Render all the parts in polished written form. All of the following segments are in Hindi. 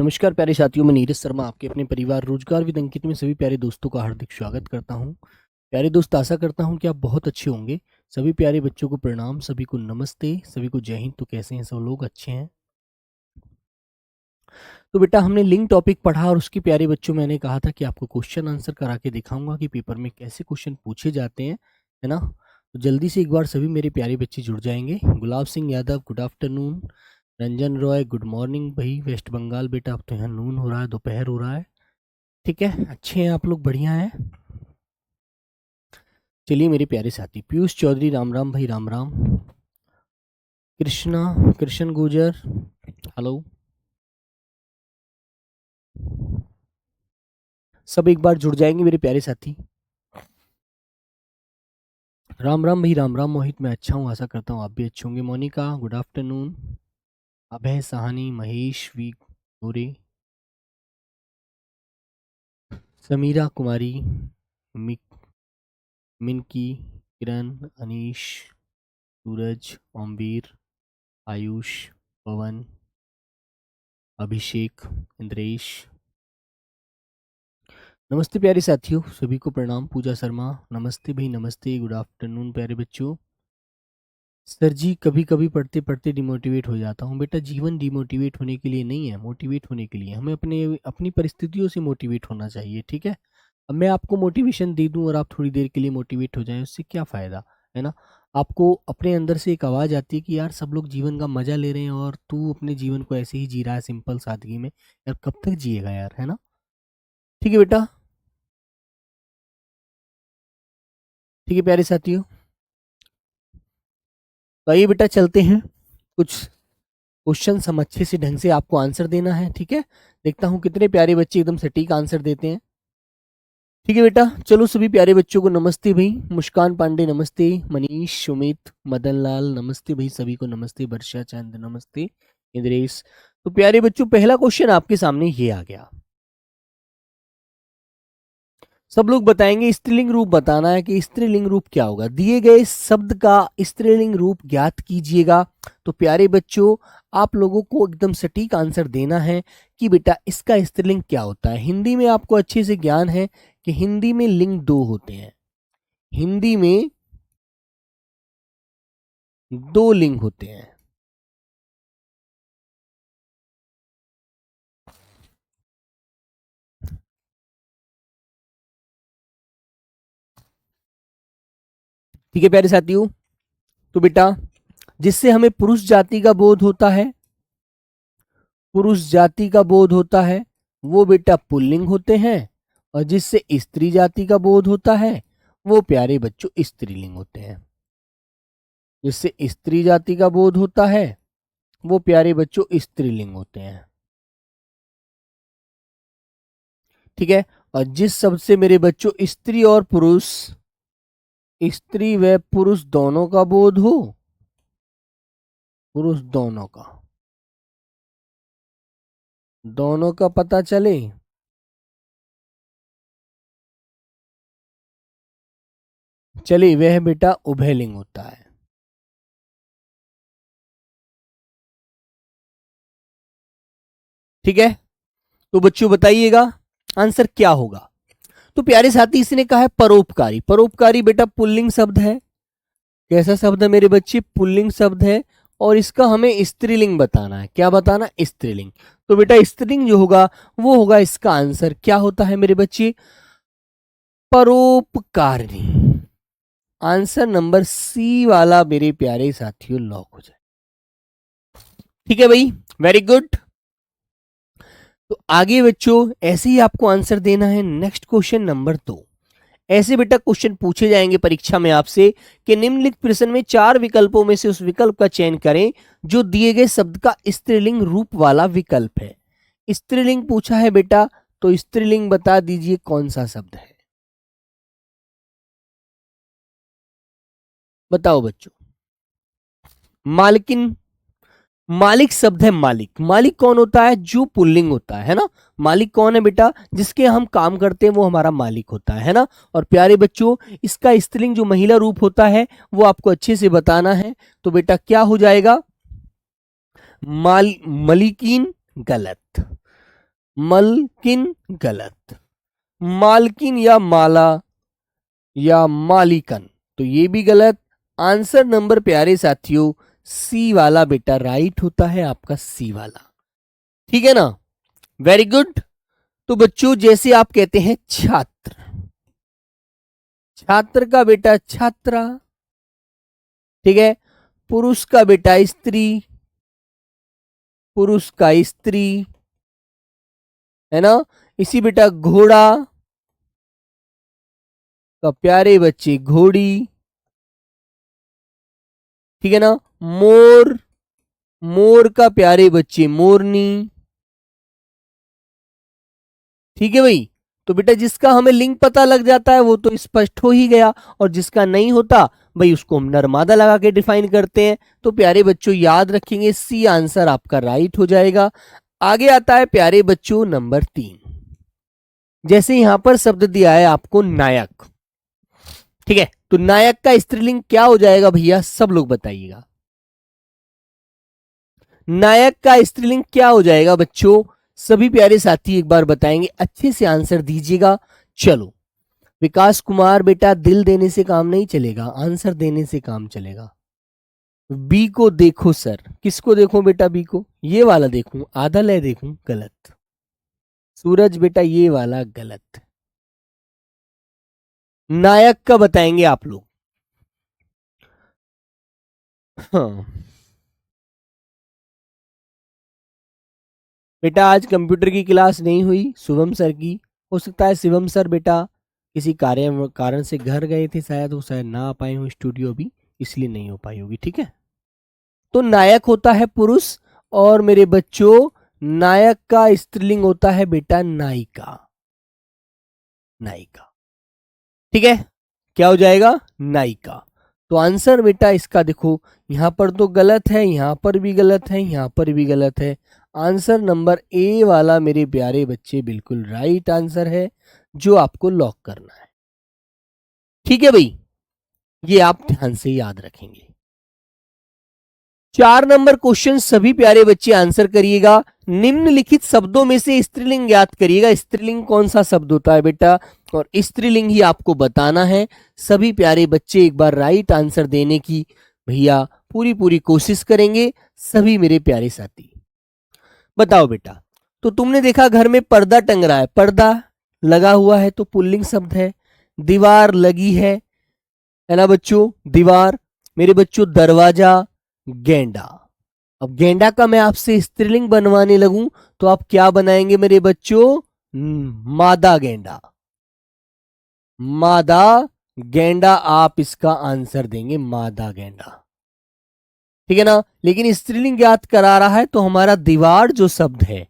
नमस्कार प्यारे साथियों, मैं नीरज शर्मा आपके अपने परिवार रोजगार विद अंकित में सभी प्यारे दोस्तों का हार्दिक स्वागत करता हूं। प्यारे दोस्त, आशा करता हूं कि आप बहुत अच्छे होंगे। सभी प्यारे बच्चों को प्रणाम, सभी को नमस्ते, सभी को जय हिंद। तो कैसे हैं सब लोग? अच्छे हैं? तो बेटा, हमने लिंक टॉपिक पढ़ा और उसके प्यारे बच्चों मैंने कहा था कि आपको क्वेश्चन आंसर करा के दिखाऊंगा कि पेपर में कैसे क्वेश्चन पूछे जाते हैं, है ना। तो जल्दी से एक बार सभी मेरे प्यारे बच्चे जुड़ जाएंगे। Gulab Singh Yadav, good afternoon. Ranjan Roy, good morning भाई। वेस्ट बंगाल बेटा, अब तो यहाँ नून हो रहा है, दोपहर हो रहा है। ठीक है, अच्छे हैं आप लोग, बढ़िया है। चलिए मेरे प्यारे साथी, पीयूष चौधरी, राम राम भाई, राम राम। कृष्णा, कृष्ण गुजर, हेलो। सब एक बार जुड़ जाएंगे मेरे प्यारे साथी। राम राम भाई, राम राम। मोहित, मैं अच्छा हूँ, आशा करता हूँ आप भी अच्छे होंगे। Monika, good afternoon. Abhay Sahni, Mahesh V Gore, Sameera कुमारी, मिनकी, किरण, अनीश, सूरज, ओमवीर, आयुष, पवन, अभिषेक, इंद्रेश। नमस्ते प्यारे साथियों, सभी को प्रणाम। पूजा शर्मा, नमस्ते भाई, नमस्ते, गुड आफ्टरनून प्यारे बच्चों। सर जी, कभी कभी पढ़ते पढ़ते डिमोटिवेट हो जाता हूँ। बेटा, जीवन डिमोटिवेट होने के लिए नहीं है, मोटिवेट होने के लिए। हमें अपनी परिस्थितियों से मोटिवेट होना चाहिए, ठीक है। अब मैं आपको मोटिवेशन दे दूं और आप थोड़ी देर के लिए मोटिवेट हो जाएं, उससे क्या फ़ायदा, है ना। आपको अपने अंदर से एक आवाज़ आती है कि यार सब लोग जीवन का मज़ा ले रहे हैं और तू अपने जीवन को ऐसे ही जी रहा है सिंपल सादगी में। यार कब तक जिएगा यार, है ना। ठीक है बेटा, ठीक है प्यारे साथियों। तो आइए बेटा, चलते हैं। कुछ क्वेश्चन हम अच्छे से ढंग से आपको आंसर देना है, ठीक है। देखता हूँ कितने प्यारे बच्चे एकदम सटीक आंसर देते हैं। ठीक है बेटा, चलो सभी प्यारे बच्चों को नमस्ते भाई। मुस्कान पांडे नमस्ते, मनीष, सुमित, मदन लाल नमस्ते भाई, सभी को नमस्ते। वर्षा चंद नमस्ते, इंद्रेश। तो प्यारे बच्चों, पहला क्वेश्चन आपके सामने ये आ गया। सब लोग बताएंगे स्त्रीलिंग रूप बताना है कि स्त्रीलिंग रूप क्या होगा। दिए गए शब्द का स्त्रीलिंग रूप ज्ञात कीजिएगा। तो प्यारे बच्चों, आप लोगों को एकदम सटीक आंसर देना है कि बेटा इसका स्त्रीलिंग क्या होता है। हिंदी में आपको अच्छे से ज्ञान है कि हिंदी में लिंग दो होते हैं। हिंदी में दो लिंग होते हैं। ठीक है प्यारे साथियों, तो बेटा जिससे हमें पुरुष जाति का बोध होता है, पुरुष जाति का बोध होता है, वो बेटा पुल्लिंग होते हैं। और जिससे स्त्री जाति का बोध होता है, वो प्यारे बच्चों स्त्रीलिंग होते हैं। जिससे स्त्री जाति का बोध होता है, वो प्यारे बच्चों स्त्रीलिंग होते हैं। ठीक है। और जिस शब्द से मेरे बच्चों स्त्री और पुरुष, स्त्री व पुरुष दोनों का बोध हो, पुरुष दोनों का पता चले, चलिए वह बेटा उभयलिंग होता है। ठीक है, तो बच्चों बताइएगा आंसर क्या होगा। तो प्यारे साथी, इसने कहा है परोपकारी। परोपकारी बेटा पुल्लिंग शब्द है। कैसा शब्द है मेरे बच्चे? पुल्लिंग शब्द है। और इसका हमें स्त्रीलिंग बताना है। क्या बताना? स्त्रीलिंग। तो बेटा स्त्रीलिंग जो होगा वो होगा इसका आंसर। क्या होता है मेरे बच्चे? परोपकारिणी। आंसर नंबर सी वाला मेरे प्यारे साथियों लॉक हो जाए। ठीक है भाई, वेरी गुड। तो आगे बच्चों ऐसे ही आपको आंसर देना है। Next question number 2। ऐसे बेटा क्वेश्चन पूछे जाएंगे परीक्षा में आपसे कि निम्नलिखित प्रश्न में 4 विकल्पों में से उस विकल्प का चयन करें जो दिए गए शब्द का स्त्रीलिंग रूप वाला विकल्प है। स्त्रीलिंग पूछा है बेटा, तो स्त्रीलिंग बता दीजिए कौन सा शब्द है। बताओ बच्चों। मालकिन, मालिक शब्द है। मालिक, मालिक कौन होता है? जो पुल्लिंग होता है ना। मालिक कौन है बेटा? जिसके हम काम करते हैं वो हमारा मालिक होता है ना। और प्यारे बच्चों, इसका स्त्रीलिंग जो महिला रूप होता है वो आपको अच्छे से बताना है। तो बेटा क्या हो जाएगा? मलिकीन। गलत। मलकिन गलत, मालकिन या माला या मालिकन, तो ये भी गलत। आंसर नंबर प्यारे साथियों सी वाला बेटा राइट होता है आपका, सी वाला। ठीक है ना, वेरी गुड। तो बच्चों जैसे आप कहते हैं छात्र, छात्र का बेटा छात्रा, ठीक है। पुरुष का बेटा स्त्री, पुरुष का स्त्री, है ना। इसी बेटा घोड़ा का प्यारे बच्चे घोड़ी, ठीक है ना। मोर, मोर का प्यारे बच्चे मोरनी, ठीक है भाई। तो बेटा जिसका हमें लिंक पता लग जाता है वो तो स्पष्ट हो ही गया, और जिसका नहीं होता भाई उसको हम नर्मादा लगा के डिफाइन करते हैं। तो प्यारे बच्चों याद रखेंगे, सी आंसर आपका राइट हो जाएगा। आगे आता है प्यारे बच्चों नंबर 3। जैसे यहां पर शब्द दिया है आपको नायक, ठीक है। तो नायक का स्त्रीलिंग क्या हो जाएगा भैया, सब लोग बताइएगा। नायक का स्त्रीलिंग क्या हो जाएगा बच्चों, सभी प्यारे साथी एक बार बताएंगे, अच्छे से आंसर दीजिएगा। चलो विकास कुमार बेटा दिल देने से काम नहीं चलेगा, आंसर देने से काम चलेगा। बी को देखो सर, किसको देखो बेटा, बी को, ये वाला देखूं, आधा लय देखूं, गलत। सूरज बेटा ये वाला गलत। नायक का बताएंगे आप लोग। हाँ बेटा आज कंप्यूटर की क्लास नहीं हुई शुभम सर की, हो सकता है शिवम सर बेटा किसी कारण से घर गए थे, शायद वो शायद ना आ पाए हो स्टूडियो अभी, इसलिए नहीं हो पाई होगी, ठीक है। तो नायक होता है पुरुष, और मेरे बच्चों नायक का स्त्रीलिंग होता है बेटा नायिका, नायिका, ठीक है। क्या हो जाएगा, नायिका। तो आंसर बेटा इसका देखो, यहां पर तो गलत है, यहां पर भी गलत है, यहां पर भी गलत है। आंसर नंबर ए वाला मेरे प्यारे बच्चे बिल्कुल राइट आंसर है, जो आपको लॉक करना है, ठीक है भाई। ये आप ध्यान से याद रखेंगे। 4 नंबर क्वेश्चन सभी प्यारे बच्चे आंसर करिएगा। निम्नलिखित शब्दों में से स्त्रीलिंग ज्ञात करिएगा। स्त्रीलिंग कौन सा शब्द होता है बेटा, और स्त्रीलिंग ही आपको बताना है। सभी प्यारे बच्चे एक बार राइट आंसर देने की भैया पूरी पूरी कोशिश करेंगे, सभी मेरे प्यारे साथी। बताओ बेटा, तो तुमने देखा घर में पर्दा टंग रहा है, पर्दा लगा हुआ है तो पुल्लिंग शब्द है। दीवार लगी है ना बच्चों, दीवार। मेरे बच्चों दरवाजा, गेंडा। अब गेंडा का मैं आपसे स्त्रीलिंग बनवाने लगूं तो आप क्या बनाएंगे मेरे बच्चों, मादा गेंडा, मादा गेंडा, आप इसका आंसर देंगे मादा गेंडा, ठीक है ना। लेकिन स्त्रीलिंग ज्ञात करा रहा है तो हमारा दीवार जो शब्द है,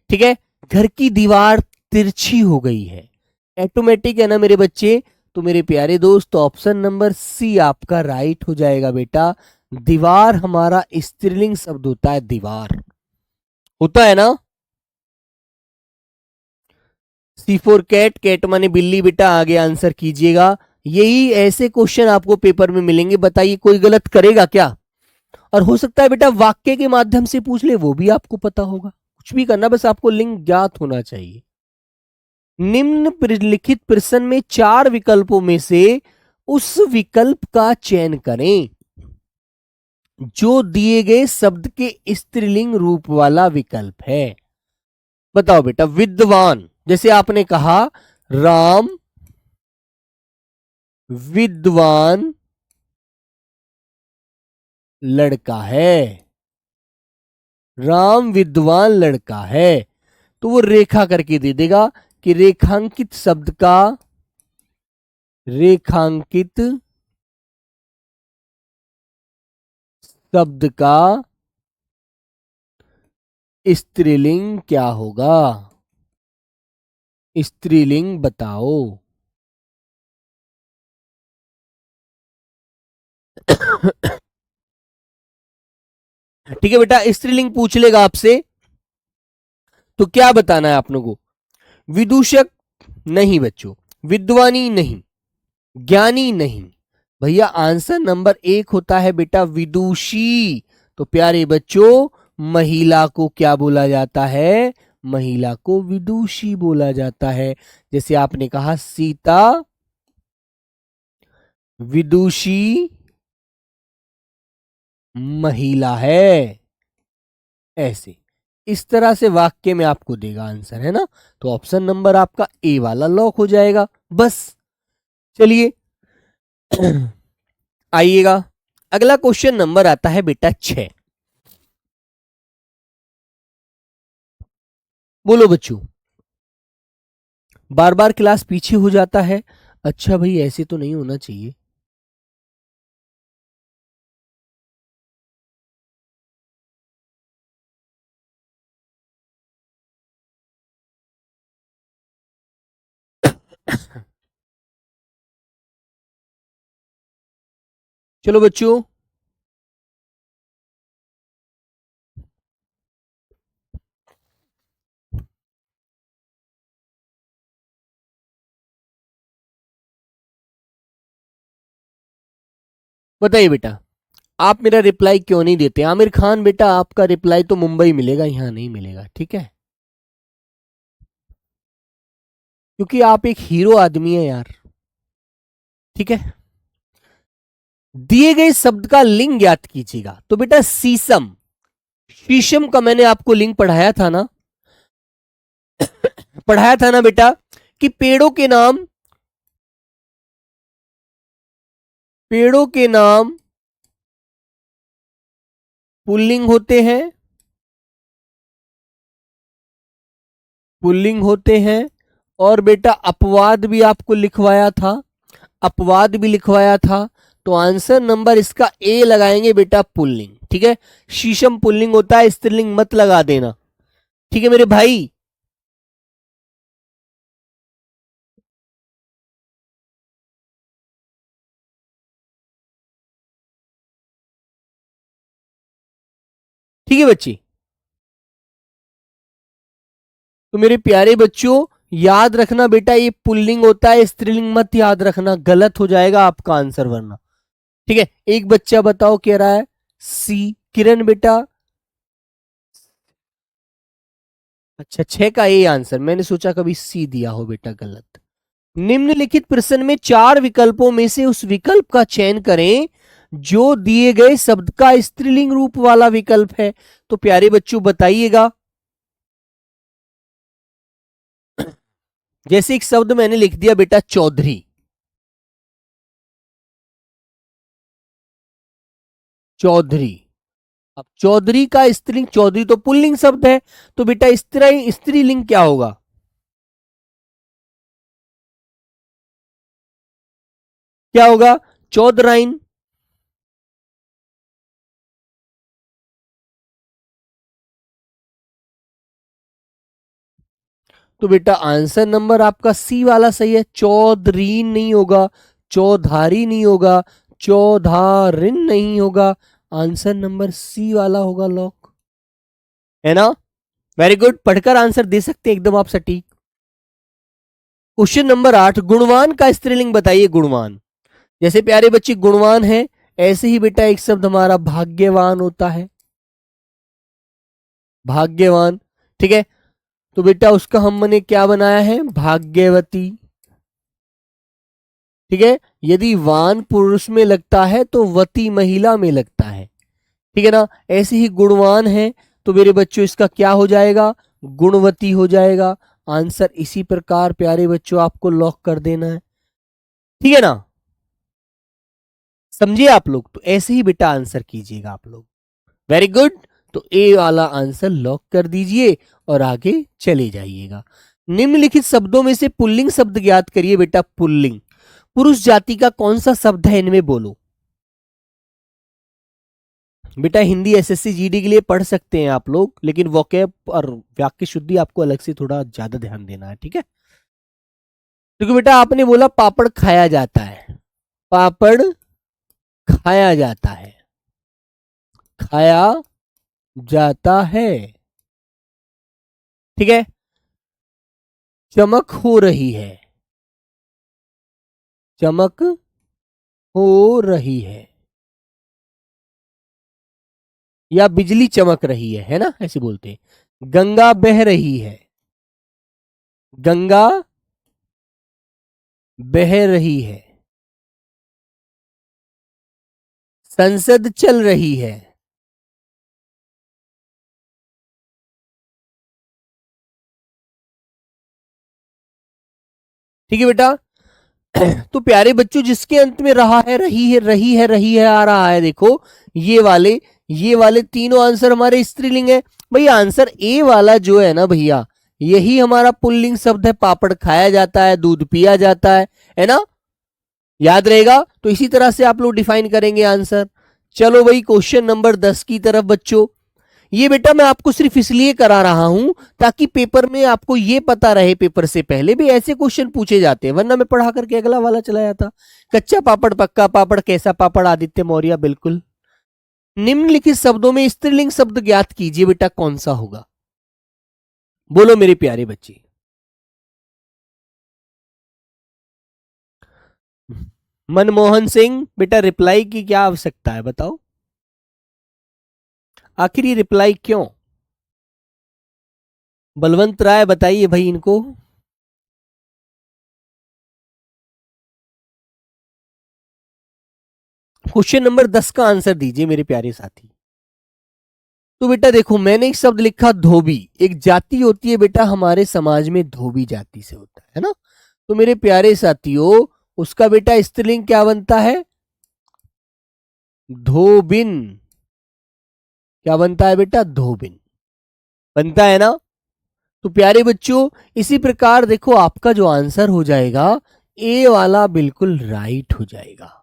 ठीक है, घर की दीवार तिरछी हो गई है, ऑटोमेटिक है ना मेरे बच्चे। तो मेरे प्यारे दोस्त ऑप्शन नंबर सी आपका राइट हो जाएगा बेटा। दीवार हमारा स्त्रीलिंग शब्द होता है, दीवार होता है ना। सी फॉर कैट, कैट माने बिल्ली बेटा, आगे आंसर कीजिएगा। यही ऐसे क्वेश्चन आपको पेपर में मिलेंगे, बताइए कोई गलत करेगा क्या। और हो सकता है बेटा वाक्य के माध्यम से पूछ ले, वो भी आपको पता होगा, कुछ भी करना, बस आपको लिंक ज्ञात होना चाहिए। निम्नलिखित प्रश्न में 4 विकल्पों में से उस विकल्प का चयन करें जो दिए गए शब्द के स्त्रीलिंग रूप वाला विकल्प है। बताओ बेटा, विद्वान, जैसे आपने कहा राम विद्वान लड़का है, राम विद्वान लड़का है, तो वो रेखा करके दे देगा कि रेखांकित शब्द का, रेखांकित शब्द का स्त्रीलिंग क्या होगा, स्त्रीलिंग बताओ। ठीक है बेटा, स्त्रीलिंग पूछ लेगा आपसे तो क्या बताना है आप लोगों को। विदूषक नहीं बच्चों, विद्वानी नहीं, ज्ञानी नहीं, भैया आंसर नंबर 1 होता है बेटा विदुषी। तो प्यारे बच्चों महिला को क्या बोला जाता है, महिला को विदुषी बोला जाता है। जैसे आपने कहा सीता विदुषी महिला है, ऐसे इस तरह से वाक्य में आपको देगा आंसर, है ना। तो ऑप्शन नंबर आपका ए वाला लॉक हो जाएगा। बस चलिए आइएगा, अगला क्वेश्चन नंबर आता है बेटा 6। बोलो बच्चों, बार बार क्लास पीछे हो जाता है। अच्छा भाई, ऐसे तो नहीं होना चाहिए। चलो बच्चों, बताइए बेटा, आप मेरा रिप्लाई क्यों नहीं देते? आमिर खान बेटा, आपका रिप्लाई तो मुंबई मिलेगा, यहां नहीं मिलेगा, ठीक है? क्योंकि आप एक हीरो आदमी है यार, ठीक है। दिए गए शब्द का लिंग ज्ञात कीजिएगा। तो बेटा शीशम, शीशम का मैंने आपको लिंग पढ़ाया था ना, पढ़ाया था ना बेटा, कि पेड़ों के नाम पुल्लिंग होते हैं, पुल्लिंग होते हैं। और बेटा अपवाद भी आपको लिखवाया था, अपवाद भी लिखवाया था। तो आंसर नंबर इसका ए लगाएंगे बेटा, पुल्लिंग, ठीक है। शीशम पुल्लिंग होता है, स्त्रीलिंग मत लगा देना, ठीक है मेरे भाई। ठीक है बच्ची, तो मेरे प्यारे बच्चों याद रखना बेटा, ये पुल्लिंग होता है, स्त्रीलिंग मत याद रखना, गलत हो जाएगा आपका आंसर वरना, ठीक है। एक बच्चा बताओ कह रहा है सी, किरण बेटा। अच्छा, 6 का ए आंसर, मैंने सोचा कभी सी दिया हो बेटा, गलत। निम्नलिखित प्रश्न में 4 विकल्पों में से उस विकल्प का चयन करें जो दिए गए शब्द का स्त्रीलिंग रूप वाला विकल्प है। तो प्यारे बच्चों बताइएगा, जैसे एक शब्द मैंने लिख दिया बेटा चौधरी, चौधरी। अब चौधरी का स्त्रीलिंग, चौधरी तो पुल्लिंग शब्द है, तो बेटा स्त्रीलिंग क्या होगा? क्या होगा? चौधराइन। तो बेटा आंसर नंबर आपका सी वाला सही है, चौधरीन नहीं होगा, चौधारी नहीं होगा, चौधारिन नहीं होगा, आंसर नंबर सी वाला होगा लॉक, है ना। वेरी गुड, पढ़कर आंसर दे सकते हैं एकदम आप सटीक। क्वेश्चन नंबर 8, गुणवान का स्त्रीलिंग बताइए, गुणवान। जैसे प्यारे बच्चे गुणवान है, ऐसे ही बेटा एक शब्द हमारा भाग्यवान होता है, भाग्यवान, ठीक है। तो बेटा उसका हमने क्या बनाया है? भाग्यवती, ठीक है। यदि वान पुरुष में लगता है तो वती महिला में लगता है, ठीक है ना। ऐसे ही गुणवान है, तो मेरे बच्चों इसका क्या हो जाएगा? गुणवती हो जाएगा। आंसर इसी प्रकार प्यारे बच्चों आपको लॉक कर देना है, ठीक है ना। समझिए आप लोग, तो ऐसे ही बेटा आंसर कीजिएगा आप लोग। वेरी गुड, तो ए वाला आंसर लॉक कर दीजिए और आगे चले जाइएगा। निम्नलिखित शब्दों में से पुल्लिंग शब्द ज्ञात करिए बेटा, पुल्लिंग पुरुष जाति का कौन सा शब्द है, इनमें बोलो। बेटा हिंदी एसएससी जीडी के लिए पढ़ सकते हैं आप लोग, लेकिन वोकैब और वाक्य शुद्धि आपको अलग से थोड़ा ज्यादा ध्यान देना है, ठीक है। क्योंकि बेटा आपने बोला पापड़ खाया जाता है, पापड़ खाया जाता है, खाया जाता है, ठीक है। चमक हो रही है, चमक हो रही है, या बिजली चमक रही है ना, ऐसे बोलते हैं। गंगा बह रही है, गंगा बह रही है। संसद चल रही है। ठीक है बेटा। तो प्यारे बच्चों, जिसके अंत में रहा है, रही है, रही है, रही है आ रहा है, देखो ये वाले तीनों आंसर हमारे स्त्रीलिंग है। भैया आंसर ए वाला जो है ना भैया, यही हमारा पुल्लिंग शब्द है। पापड़ खाया जाता है, दूध पिया जाता है ना। याद रहेगा। तो इसी तरह से आप लोग डिफाइन करेंगे आंसर। चलो भाई क्वेश्चन नंबर 10 की तरफ बच्चों। ये बेटा मैं आपको सिर्फ इसलिए करा रहा हूं ताकि पेपर में आपको ये पता रहे, पेपर से पहले भी ऐसे क्वेश्चन पूछे जाते हैं, वरना मैं पढ़ा करके अगला वाला चला जाता। कच्चा पापड़, पक्का पापड़, कैसा पापड़, आदित्य मौर्य। बिल्कुल। निम्नलिखित शब्दों में स्त्रीलिंग शब्द ज्ञात कीजिए बेटा, कौन सा होगा? बोलो मेरे प्यारे बच्चे। मनमोहन सिंह बेटा, रिप्लाई की क्या आवश्यकता है बताओ? आखिर ये रिप्लाई क्यों? बलवंत राय बताइए भाई इनको। क्वेश्चन नंबर 10 का आंसर दीजिए मेरे प्यारे साथी। तो बेटा देखो, मैंने एक शब्द लिखा धोबी। एक जाति होती है बेटा हमारे समाज में, धोबी जाति से होता है ना। तो मेरे प्यारे साथियों, उसका बेटा स्त्रीलिंग क्या बनता है? धोबिन। क्या बनता है बेटा? धोबिन बनता है ना। तो प्यारे बच्चों, इसी प्रकार देखो आपका जो आंसर हो जाएगा, ए वाला बिल्कुल राइट हो जाएगा।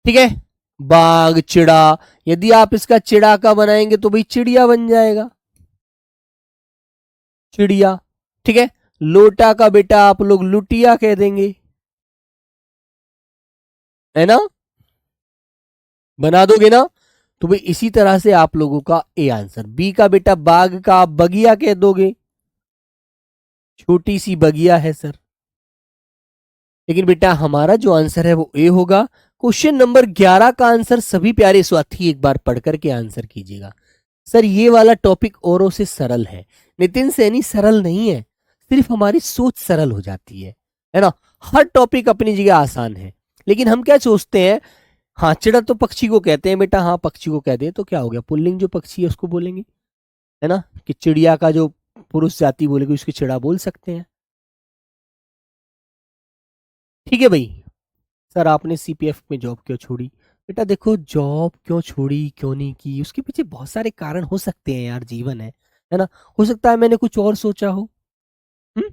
ठीक है। बाघ, चिड़ा, यदि आप इसका चिड़ा का बनाएंगे तो भाई चिड़िया बन जाएगा, चिड़िया। ठीक है। लोटा का बेटा आप लोग लुटिया कह देंगे, है ना। बना दोगे ना। तो भाई इसी तरह से आप लोगों का ए आंसर। बी का बेटा बाघ का आप बगिया कह दोगे, छोटी सी बगिया है सर। लेकिन बेटा हमारा जो आंसर है वो ए होगा। क्वेश्चन नंबर 11 का आंसर सभी प्यारे साथी एक बार पढ़ करके आंसर कीजिएगा। सर ये वाला टॉपिक औरों से सरल है। नितिन सैनी सरल नहीं है, सिर्फ हमारी सोच सरल हो जाती है ना। हर टॉपिक अपनी जगह आसान है, लेकिन हम क्या सोचते हैं, हाँ चिड़ा तो पक्षी को कहते हैं बेटा, हाँ पक्षी को कह दे तो क्या हो गया, पुल्लिंग जो पक्षी है उसको बोलेंगे, है ना। कि चिड़िया का जो पुरुष जाति बोलेगी उसकी चिड़ा बोल सकते हैं। ठीक है भाई। सर आपने सीपीएफ में जॉब क्यों छोड़ी? बेटा देखो, जॉब क्यों छोड़ी, क्यों नहीं की, उसके पीछे बहुत सारे कारण हो सकते हैं यार, जीवन है ना। हो सकता है मैंने कुछ और सोचा हो। हुँ?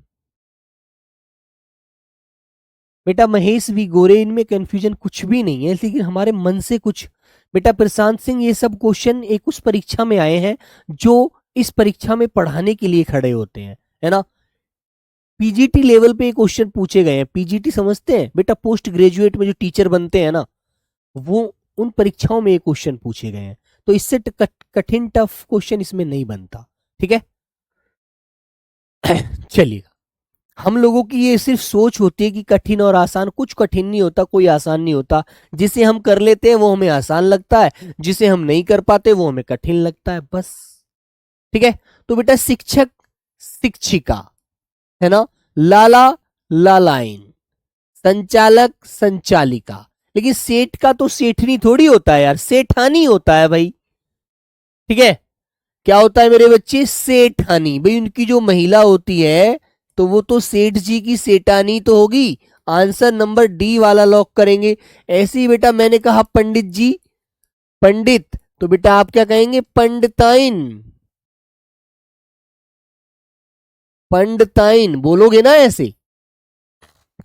बेटा महेश भी गोरे, इनमें कंफ्यूजन कुछ भी नहीं है, लेकिन हमारे मन से कुछ। बेटा प्रशांत सिंह, ये सब क्वेश्चन एक उस परीक्षा में आए हैं जो इस परीक्षा में पढ़ाने के लिए खड़े होते हैं, है ना। पीजीटी लेवल पे क्वेश्चन पूछे गए हैं। पीजीटी समझते हैं बेटा, पोस्ट ग्रेजुएट में जो टीचर बनते हैं ना, वो उन परीक्षाओं में ये क्वेश्चन पूछे गए हैं। तो इससे कठिन टफ क्वेश्चन इसमें नहीं बनता। ठीक है। चलिएगा। हम लोगों की ये सिर्फ सोच होती है कि कठिन और आसान, कुछ कठिन नहीं होता, कोई आसान नहीं होता। जिसे हम कर लेते हैं वो हमें आसान लगता है, जिसे हम नहीं कर पाते वो हमें कठिन लगता है, बस। ठीक है। तो बेटा शिक्षक, शिक्षिका, है ना। लाला, लालाइन, संचालक, संचालिका। लेकिन सेठ का तो सेठनी थोड़ी होता है यार, सेठानी होता है भाई। ठीक है। क्या होता है मेरे बच्चे? सेठानी। भाई उनकी जो महिला होती है तो वो तो सेठ जी की सेठानी तो होगी। आंसर नंबर डी वाला लॉक करेंगे। ऐसे ही बेटा मैंने कहा पंडित जी, पंडित, तो बेटा आप क्या कहेंगे? पंडिताइन, पंडिताइन बोलोगे ना ऐसे।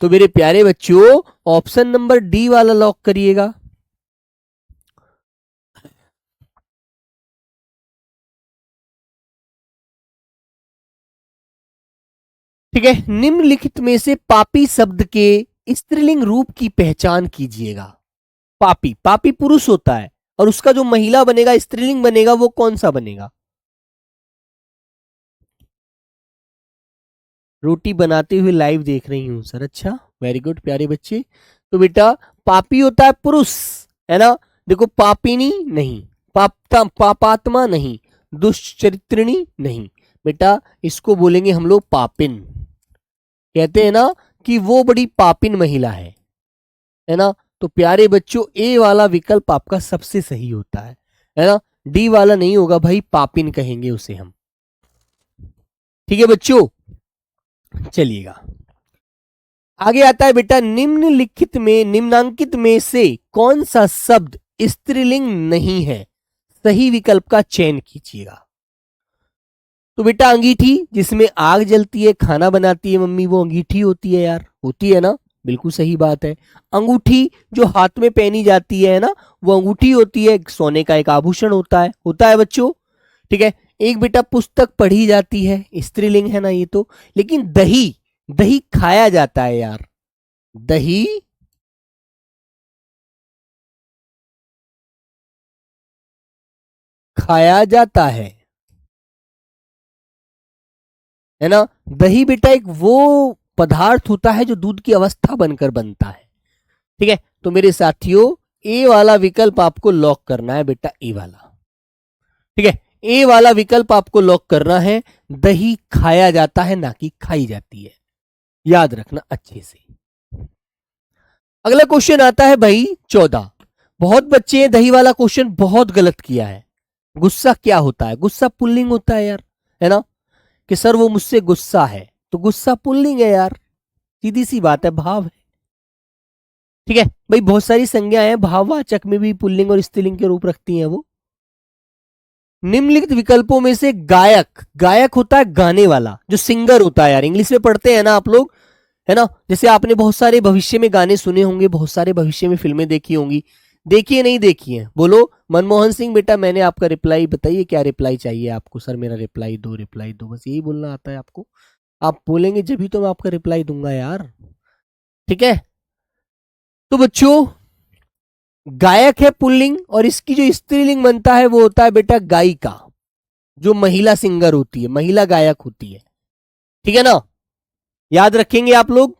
तो मेरे प्यारे बच्चों ऑप्शन नंबर डी वाला लॉक करिएगा। ठीक है। निम्नलिखित में से पापी शब्द के स्त्रीलिंग रूप की पहचान कीजिएगा। पापी, पापी पुरुष होता है, और उसका जो महिला बनेगा, स्त्रीलिंग बनेगा, वो कौन सा बनेगा? रोटी बनाते हुए लाइव देख रही हूं सर। अच्छा, वेरी गुड प्यारे बच्चे। तो बेटा पापी होता है पुरुष, है ना। देखो पापिनी नहीं, पापात्मा नहीं, दुश्चरित्रिणी नहीं बेटा, इसको बोलेंगे हम लोग पापिन। कहते हैं ना कि वो बड़ी पापिन महिला है ना। तो प्यारे बच्चों ए वाला विकल्प आपका सबसे सही होता है ना। डी वाला नहीं होगा भाई, पापिन कहेंगे उसे हम। ठीक है बच्चों, चलिएगा आगे आता है बेटा, निम्नलिखित में निम्नांकित में से कौन सा शब्द स्त्रीलिंग नहीं है, सही विकल्प का चयन कीजिएगा। तो बेटा अंगीठी, जिसमें आग जलती है, खाना बनाती है मम्मी, वो अंगीठी होती है यार, होती है ना, बिल्कुल सही बात है। अंगूठी जो हाथ में पहनी जाती है ना, वो अंगूठी होती है, सोने का एक आभूषण होता है बच्चों। ठीक है, एक बेटा पुस्तक पढ़ी जाती है, स्त्रीलिंग है ना ये तो। लेकिन दही, दही खाया जाता है यार, दही खाया जाता है ना। दही बेटा एक वो पदार्थ होता है जो दूध की अवस्था बनकर बनता है। ठीक है, तो मेरे साथियों ए वाला विकल्प आपको लॉक करना है बेटा, ए वाला। ठीक है, ए वाला विकल्प आपको लॉक करना है, दही खाया जाता है ना कि खाई जाती है, याद रखना अच्छे से। अगला क्वेश्चन आता है भाई 14। बहुत बच्चे दही वाला क्वेश्चन बहुत गलत किया है। गुस्सा क्या होता है? गुस्सा पुल्लिंग होता है यार, है ना, कि सर वो मुझसे गुस्सा है, तो गुस्सा पुल्लिंग है यार, सीधी सी बात है, भाव है। ठीक है भाई, बहुत सारी संज्ञाएं हैं भाववाचक में भी पुल्लिंग और स्त्रीलिंग के रूप रखती हैं वो। निम्नलिखित विकल्पों में से गायक, गायक होता है गाने वाला, जो सिंगर होता है यार, इंग्लिश में पढ़ते हैं ना आप लोग, है ना। जैसे आपने बहुत सारे भविष्य में गाने सुने होंगे, बहुत सारे भविष्य में फिल्में देखी होंगी, देखिए नहीं देखी है, बोलो। मनमोहन सिंह बेटा, मैंने आपका रिप्लाई, बताइए क्या रिप्लाई चाहिए आपको? सर मेरा रिप्लाई दो, रिप्लाई दो, बस यही बोलना आता है आपको? आप बोलेंगे जब भी तो मैं आपका रिप्लाई दूंगा यार। ठीक है, तो बच्चों गायक है पुल्लिंग, और इसकी जो स्त्रीलिंग बनता है वो होता है बेटा गायिका, जो महिला सिंगर होती है, महिला गायक होती है। ठीक है ना, याद रखेंगे आप लोग।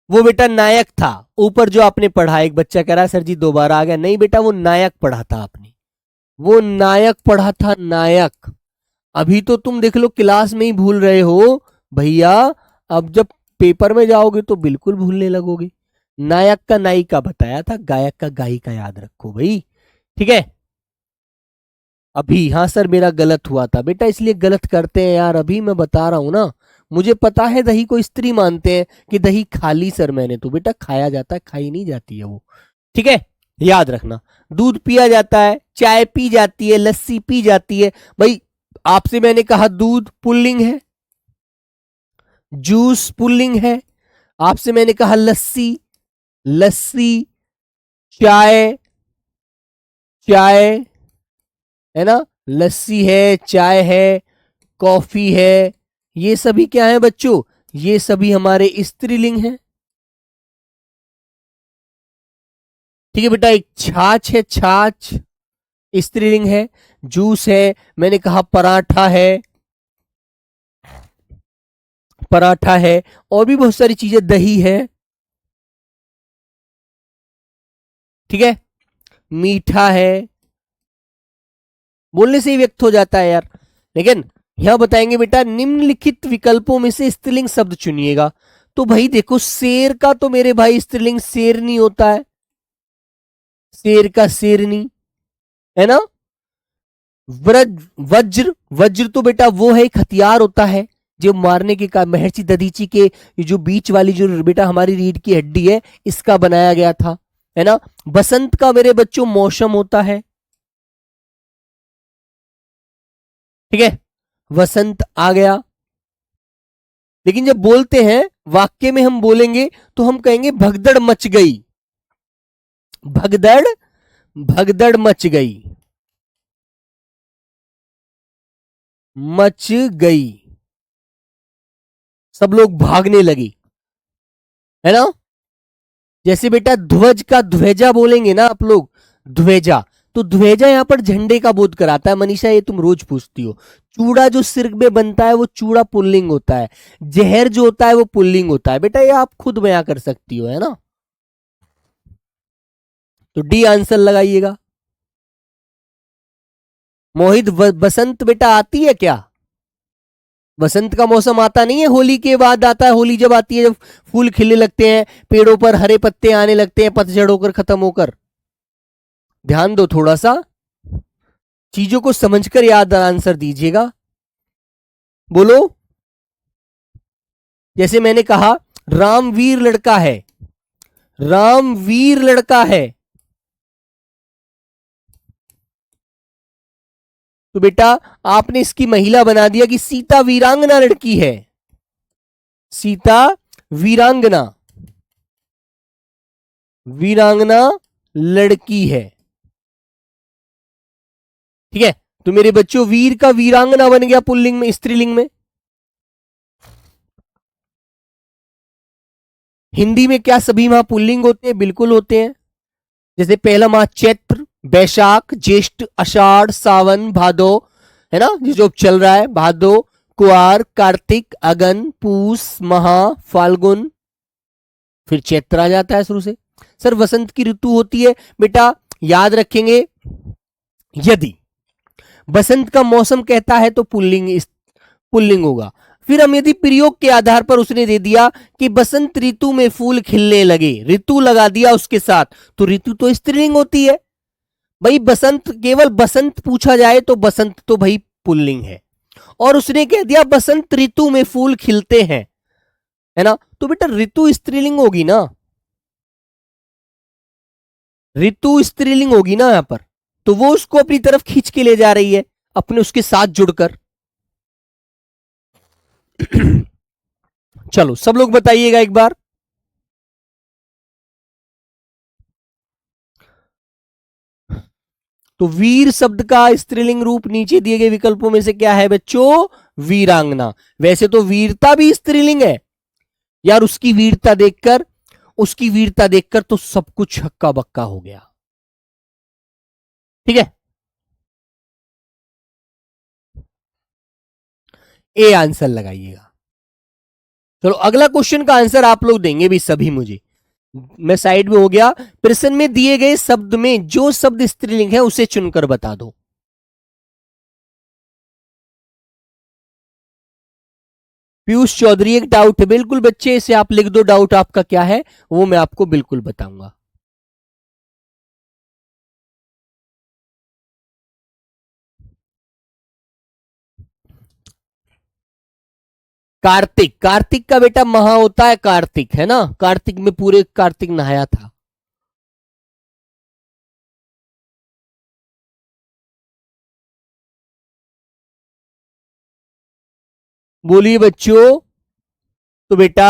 वो बेटा नायक था, ऊपर जो आपने पढ़ा, एक बच्चा कह रहा है सर जी दोबारा आ गया, नहीं बेटा वो नायक पढ़ा था आपने, वो नायक पढ़ा था, नायक। अभी तो तुम देख लो क्लास में ही भूल रहे हो भैया, अब जब पेपर में जाओगे तो बिल्कुल भूलने लगोगे। नायक का नायिका बताया था, गायक का गायिका याद रखो भाई। ठीक है, अभी हाँ सर मेरा गलत हुआ था बेटा, इसलिए गलत करते हैं यार, अभी मैं बता रहा हूं ना, मुझे पता है दही को स्त्री मानते हैं कि दही खा ली सर मैंने, तो बेटा खाया जाता है, खाई नहीं जाती है वो। ठीक है, याद रखना। दूध पिया जाता है, चाय पी जाती है, लस्सी पी जाती है भाई। आपसे मैंने कहा दूध पुल्लिंग है, जूस पुल्लिंग है, आपसे मैंने कहा लस्सी, लस्सी, चाय, चाय, है ना, लस्सी है, चाय है, कॉफी है, ये सभी क्या है बच्चों? ये सभी हमारे स्त्रीलिंग हैं। ठीक है बेटा, एक छाछ है, छाछ स्त्रीलिंग है, जूस है, मैंने कहा पराठा है, पराठा है, और भी बहुत सारी चीजें, दही है। ठीक है, मीठा है, बोलने से ही व्यक्त हो जाता है यार। लेकिन यह बताएंगे बेटा निम्नलिखित विकल्पों में से स्त्रीलिंग शब्द चुनिएगा। तो भाई देखो, शेर का तो मेरे भाई स्त्रीलिंग शेरनी होता है, शेर का शेरनी, है ना। व्रज, वज्र, वज्र तो बेटा वो है, एक हथियार होता है जो मारने के काम, महर्षि दधीची के जो बीच वाली जो बेटा हमारी रीढ़ की हड्डी है, इसका बनाया गया था, है ना। बसंत का मेरे बच्चों मौसम होता है। ठीक है, वसंत आ गया। लेकिन जब बोलते हैं वाक्य में हम बोलेंगे तो हम कहेंगे भगदड़ मच गई, भगदड़, भगदड़ मच गई, मच गई, सब लोग भागने लगे, है ना। जैसे बेटा ध्वज का ध्वजा बोलेंगे ना आप लोग, ध्वजा, तो ध्वजा यहां पर झंडे का बोध कराता है। मनीषा ये तुम रोज पूछती हो। चूड़ा जो सिर में बनता है वो चूड़ा पुल्लिंग होता है, जहर जो होता है वो पुल्लिंग होता है बेटा, ये आप खुद बयां कर सकती हो, है ना। तो डी आंसर लगाइएगा। मोहित बसंत बेटा आती है क्या? बसंत का मौसम आता नहीं है, होली के बाद आता है। होली जब आती है, जब फूल खिलने लगते हैं, पेड़ों पर हरे पत्ते आने लगते हैं, पतझड़ होकर खत्म होकर। ध्यान दो थोड़ा सा, चीजों को समझकर याद आंसर दीजिएगा। बोलो। जैसे मैंने कहा, रामवीर लड़का है, रामवीर लड़का है, तो बेटा आपने इसकी महिला बना दिया कि सीता वीरांगना लड़की है। सीता वीरांगना, वीरांगना लड़की है। ठीक है, तो मेरे बच्चों वीर का वीरांगना बन गया पुल्लिंग में, स्त्रीलिंग में। हिंदी में क्या सभी माह पुल्लिंग होते हैं? बिल्कुल होते हैं। जैसे पहला माह चैत्र, बैशाख, ज्येष्ठ, आषाढ़, सावन, भादो, है ना, जो चल रहा है, भादो, कुआर, कार्तिक, अगन, पूस, महा, फाल्गुन, फिर चैत्र आ जाता है शुरू से। सर वसंत की ऋतु होती है बेटा, याद रखेंगे, यदि बसंत का मौसम कहता है तो पुल्लिंग, पुल्लिंग होगा। फिर हम यदि प्रयोग के आधार पर उसने दे दिया कि बसंत ऋतु में फूल खिलने लगे, ऋतु लगा दिया उसके साथ, तो ऋतु तो स्त्रीलिंग होती है भाई। बसंत, केवल बसंत पूछा जाए तो बसंत तो भाई पुल्लिंग है। और उसने कह दिया बसंत ऋतु में फूल खिलते हैं, है ना, तो बेटा ऋतु स्त्रीलिंग होगी ना, ऋतु स्त्रीलिंग होगी ना यहां पर। तो वो उसको अपनी तरफ खींच के ले जा रही है, अपने उसके साथ जुड़कर। चलो सब लोग बताइएगा एक बार। तो वीर शब्द का स्त्रीलिंग रूप नीचे दिए गए विकल्पों में से क्या है बच्चों? वीरांगना। वैसे तो वीरता भी स्त्रीलिंग है यार, उसकी वीरता देखकर, उसकी वीरता देखकर तो सब कुछ हक्का बक्का हो गया। ठीक है, ए आंसर लगाइएगा। चलो अगला क्वेश्चन का आंसर आप लोग देंगे भी सभी मुझे। मैं साइड में हो गया। प्रश्न में दिए गए शब्द में जो शब्द स्त्रीलिंग है उसे चुनकर बता दो। पीयूष चौधरी, एक डाउट है। बिल्कुल बच्चे, इसे आप लिख दो, डाउट आपका क्या है वो मैं आपको बिल्कुल बताऊंगा। कार्तिक, कार्तिक का बेटा महा होता है कार्तिक, है ना, कार्तिक में पूरे कार्तिक नहाया था। बोलिए बच्चों। तो बेटा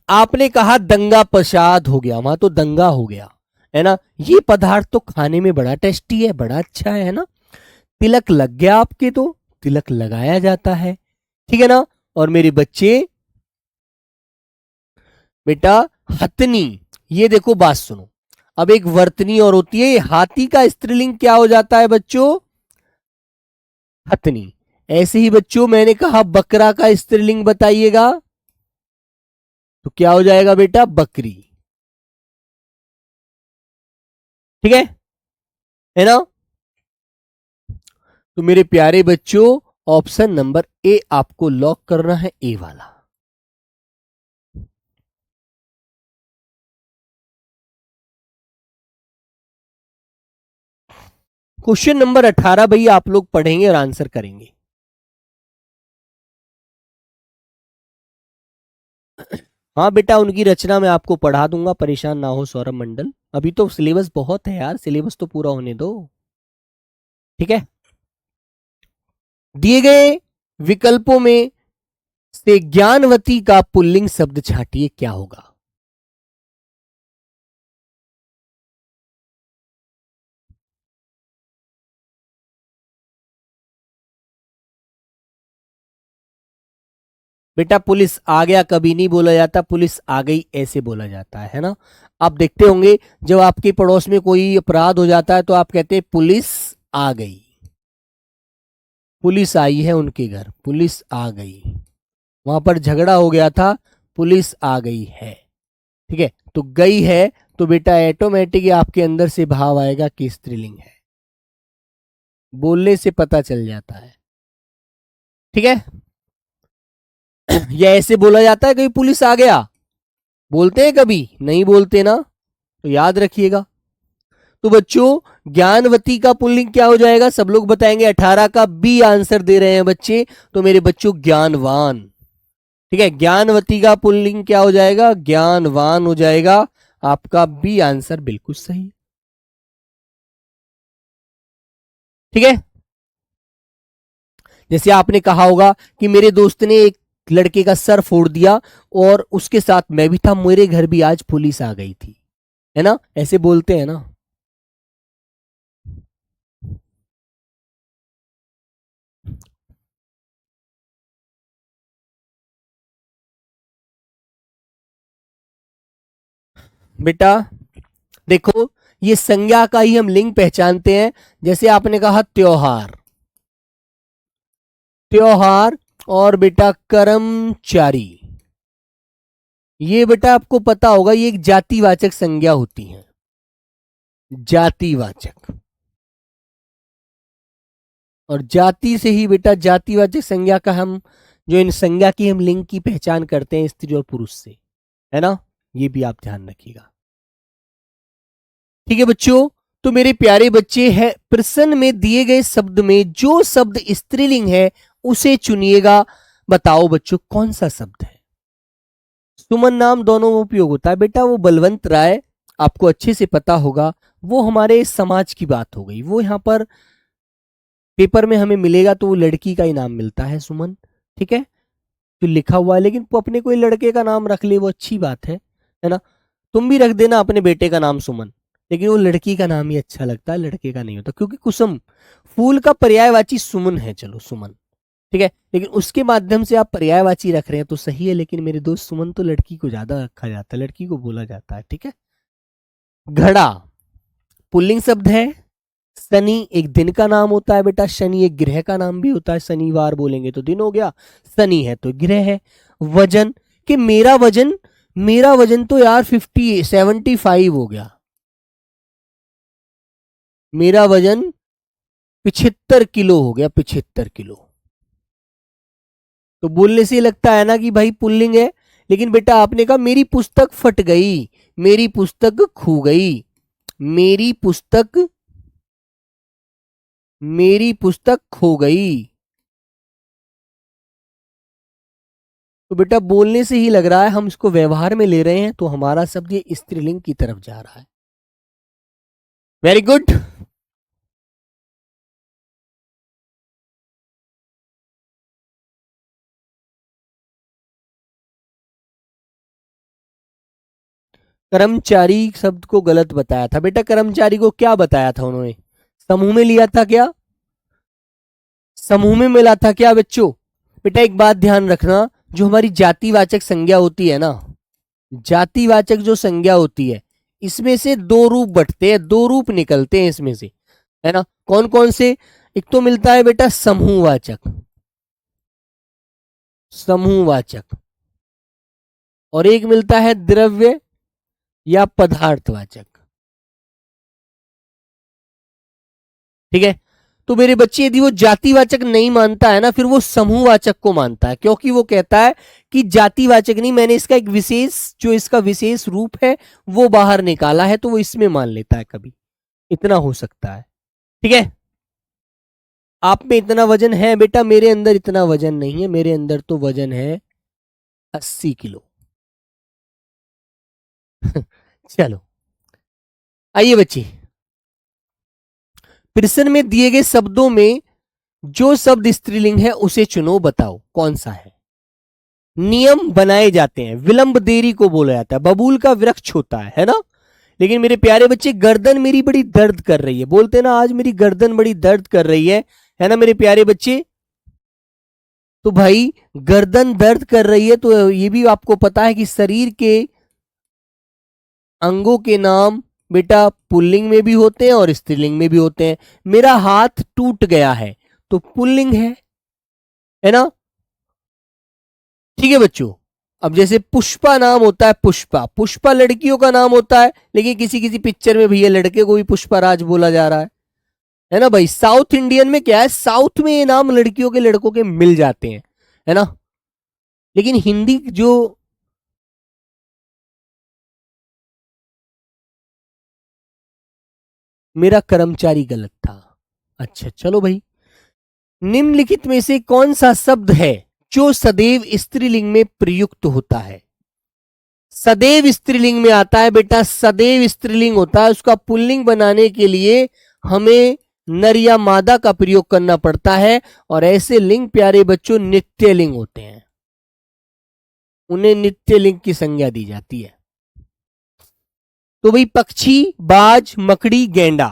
आपने कहा दंगा प्रसाद हो गया, वहां तो दंगा हो गया, है ना। ये पदार्थ तो खाने में बड़ा टेस्टी है, बड़ा अच्छा है ना। तिलक लग गया आपके, तो तिलक लगाया जाता है, ठीक है ना। और मेरे बच्चे बेटा हथनी, ये देखो बात सुनो। अब एक वर्तनी और होती है, हाथी का स्त्रीलिंग क्या हो जाता है बच्चों? हथनी। ऐसे ही बच्चों मैंने कहा बकरा का स्त्रीलिंग बताइएगा, तो क्या हो जाएगा बेटा? बकरी। ठीक है ना। तो मेरे प्यारे बच्चों ऑप्शन नंबर ए आपको लॉक करना है, ए वाला। क्वेश्चन नंबर 18 भैया आप लोग पढ़ेंगे और आंसर करेंगे। हाँ बेटा, उनकी रचना मैं आपको पढ़ा दूंगा, परेशान ना हो सौरभ मंडल। अभी तो सिलेबस बहुत है यार, सिलेबस तो पूरा होने दो। ठीक है, दिए गए विकल्पों में से ज्ञानवती का पुल्लिंग शब्द छाटिए, क्या होगा? बेटा पुलिस आ गया कभी नहीं बोला जाता, पुलिस आ गई ऐसे बोला जाता है ना। आप देखते होंगे जब आपके पड़ोस में कोई अपराध हो जाता है तो आप कहते हैं पुलिस आ गई, पुलिस आई है उनके घर, पुलिस आ गई। वहां पर झगड़ा हो गया था, पुलिस आ गई है। ठीक है, तो गई है, तो बेटा ऑटोमेटिक आपके अंदर से भाव आएगा कि स्त्रीलिंग है। बोलने से पता चल जाता है, ठीक है। या ऐसे बोला जाता है कभी पुलिस आ गया, बोलते हैं कभी? नहीं बोलते ना, तो याद रखिएगा। तो बच्चों ज्ञानवती का पुल्लिंग क्या हो जाएगा? सब लोग बताएंगे 18 का बी आंसर दे रहे हैं बच्चे, तो मेरे बच्चों ज्ञानवान, ठीक है। ज्ञानवती का पुल्लिंग क्या हो जाएगा? ज्ञानवान हो जाएगा। आपका बी आंसर बिल्कुल सही, ठीक है। जैसे आपने कहा होगा कि मेरे दोस्त ने एक लड़के का सर फोड़ दिया और उसके साथ मैं भी था, मेरे घर भी आज पुलिस आ गई थी, है ना, ऐसे बोलते हैं ना। बेटा देखो, ये संज्ञा का ही हम लिंग पहचानते हैं। जैसे आपने कहा त्योहार, त्योहार और बेटा कर्मचारी, ये बेटा आपको पता होगा ये एक जातिवाचक संज्ञा होती है, जातिवाचक। और जाति से ही बेटा जातिवाचक संज्ञा का हम जो इन संज्ञा की हम लिंग की पहचान करते हैं स्त्री और पुरुष से, है ना, ये भी आप ध्यान रखिएगा, ठीक है बच्चों। तो मेरे प्यारे बच्चे हैं, प्रश्न में दिए गए शब्द में जो शब्द स्त्रीलिंग है उसे चुनिएगा। बताओ बच्चों कौन सा शब्द है? सुमन नाम दोनों में उपयोग होता है बेटा, वो बलवंत राय आपको अच्छे से पता होगा, वो हमारे समाज की बात हो गई। वो यहाँ पर पेपर में हमें मिलेगा तो वो लड़की का ही नाम मिलता है सुमन, ठीक है, जो लिखा हुआ है। लेकिन वो अपने कोई लड़के का नाम रख ले वो अच्छी बात है ना। तुम भी रख देना अपने बेटे का नाम सुमन, लेकिन वो लड़की का नाम ही अच्छा लगता है, लड़के का नहीं होता, क्योंकि कुसुम फूल का पर्यायवाची सुमन है, चलो सुमन, ठीक है। लेकिन उसके माध्यम से आप पर्यायवाची रख रहे हैं तो सही है, लेकिन मेरे दोस्त सुमन तो लड़की को ज्यादा रखा जाता है, लड़की को बोला जाता है, ठीक है। घड़ा पुल्लिंग शब्द है। शनि एक दिन का नाम होता है बेटा, शनि एक ग्रह का नाम भी होता है, शनिवार बोलेंगे तो दिन हो गया, शनि है तो ग्रह है। वजन कि मेरा वजन तो यार 75 हो गया, मेरा वजन 75 किलो हो गया, 75 किलो। तो बोलने से लगता है ना कि भाई पुल्लिंग है, लेकिन बेटा आपने कहा मेरी पुस्तक फट गई, मेरी पुस्तक खो गई, मेरी पुस्तक मेरी पुस्तक खो गई, तो बेटा बोलने से ही लग रहा है हम इसको व्यवहार में ले रहे हैं, तो हमारा शब्द ये स्त्रीलिंग की तरफ जा रहा है। Very good. कर्मचारी शब्द को गलत बताया था बेटा, कर्मचारी को क्या बताया था उन्होंने? समूह में लिया था क्या? समूह में मिला था क्या बच्चों? बेटा एक बात ध्यान रखना, जो हमारी जातिवाचक संज्ञा होती है ना, जातिवाचक जो संज्ञा होती है, इसमें से दो रूप बटते हैं, दो रूप निकलते हैं इसमें से, है ना। कौन कौन से? एक तो मिलता है बेटा समूहवाचक, समूहवाचक, और एक मिलता है द्रव्य या पदार्थवाचक, ठीक है। तो मेरे बच्चे यदि वो जातिवाचक नहीं मानता है ना, फिर वो समूहवाचक को मानता है, क्योंकि वो कहता है कि जातिवाचक नहीं, मैंने इसका एक विशेष जो इसका विशेष रूप है वो बाहर निकाला है, तो वो इसमें मान लेता है, कभी इतना हो सकता है, ठीक है। आप में इतना वजन है बेटा, मेरे अंदर इतना वजन नहीं है, मेरे अंदर तो वजन है 80 किलो। चलो आइए बच्चे, प्रश्न में दिए गए शब्दों में जो शब्द स्त्रीलिंग है उसे चुनो, बताओ कौन सा है। नियम बनाए जाते हैं, विलंब देरी को बोला जाता है, बबूल का वृक्ष होता है ना। लेकिन मेरे प्यारे बच्चे गर्दन मेरी बड़ी दर्द कर रही है, बोलते ना आज मेरी गर्दन बड़ी दर्द कर रही है ना मेरे प्यारे बच्चे। तो भाई गर्दन दर्द कर रही है तो ये भी आपको पता है कि शरीर के अंगों के नाम बेटा पुल्लिंग में भी होते हैं और स्त्रीलिंग में भी होते हैं। मेरा हाथ टूट गया है तो पुल्लिंग है ना, ठीक है बच्चों। अब जैसे पुष्पा नाम होता है, पुष्पा, पुष्पा लड़कियों का नाम होता है, लेकिन किसी किसी पिक्चर में भैया लड़के को भी पुष्पा राज बोला जा रहा है ना भाई। साउथ इंडियन में क्या है, साउथ में ये नाम लड़कियों के लड़कों के मिल जाते हैं, है ना। लेकिन हिंदी जो, मेरा कर्मचारी गलत था। अच्छा चलो भाई, निम्नलिखित में से कौन सा शब्द है जो सदैव स्त्रीलिंग में प्रयुक्त होता है। सदैव स्त्रीलिंग में आता है बेटा, सदैव स्त्रीलिंग होता है। उसका पुल्लिंग बनाने के लिए हमें नर या मादा का प्रयोग करना पड़ता है, और ऐसे लिंग प्यारे बच्चों नित्य लिंग होते हैं, उन्हें नित्य लिंग की संज्ञा दी जाती है। तो भाई पक्षी, बाज, मकड़ी, गेंडा।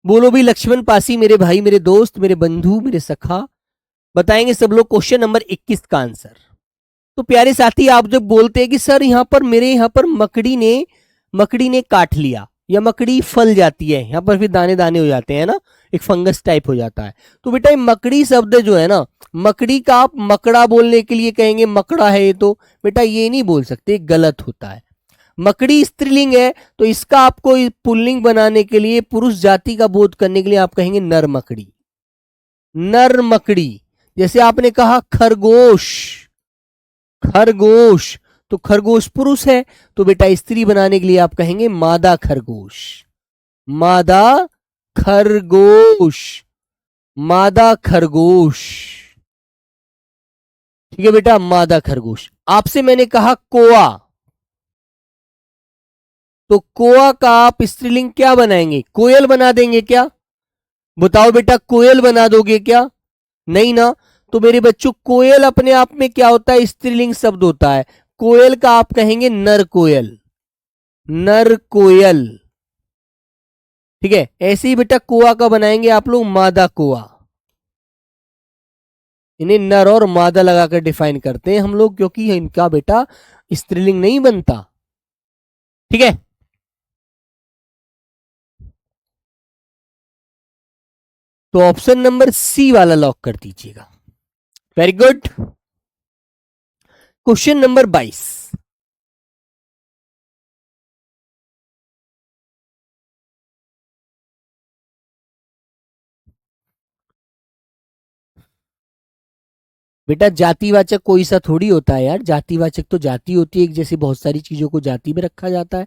बोलो भी लक्ष्मण पासी, मेरे भाई, मेरे दोस्त, मेरे बंधु, मेरे सखा, बताएंगे सब लोग क्वेश्चन नंबर 21 का आंसर। तो प्यारे साथी, आप जब बोलते हैं कि सर यहां पर, मेरे यहां पर मकड़ी ने काट लिया, या मकड़ी फल जाती है, यहां पर फिर दाने दाने हो जाते हैं ना, एक फंगस टाइप हो जाता है, तो बेटा ये मकड़ी शब्द जो है ना, मकड़ी का आप मकड़ा बोलने के लिए कहेंगे मकड़ा है ये, तो बेटा ये नहीं बोल सकते, गलत होता है। मकड़ी स्त्रीलिंग है, तो इसका आपको पुल्लिंग बनाने के लिए, पुरुष जाति का बोध करने के लिए आप कहेंगे नर मकड़ी, नर मकड़ी। जैसे आपने कहा खरगोश, खरगोश, तो खरगोश पुरुष है, तो बेटा स्त्री बनाने के लिए आप कहेंगे मादा खरगोश, मादा खरगोश, मादा खरगोश। ठीक है बेटा, मादा खरगोश। आपसे मैंने कहा कोआ, तो कोआ का आप स्त्रीलिंग क्या बनाएंगे, कोयल बना देंगे क्या? बताओ बेटा, कोयल बना दोगे क्या? नहीं ना। तो मेरे बच्चों, कोयल अपने आप में क्या होता है, स्त्रीलिंग शब्द होता है। कोयल का आप कहेंगे नर कोयल, नर कोयल। ठीक है, ऐसे ही बेटा कोआ का बनाएंगे आप लोग मादा कोआ। इन्हें नर और मादा लगाकर डिफाइन करते हैं हम लोग, क्योंकि इनका बेटा स्त्रीलिंग नहीं बनता। ठीक है, तो ऑप्शन नंबर सी वाला लॉक कर दीजिएगा। Very good. क्वेश्चन नंबर 22, बेटा जातिवाचक कोई सा थोड़ी होता है यार, जातिवाचक तो जाति होती है, एक जैसी बहुत सारी चीजों को जाति में रखा जाता है।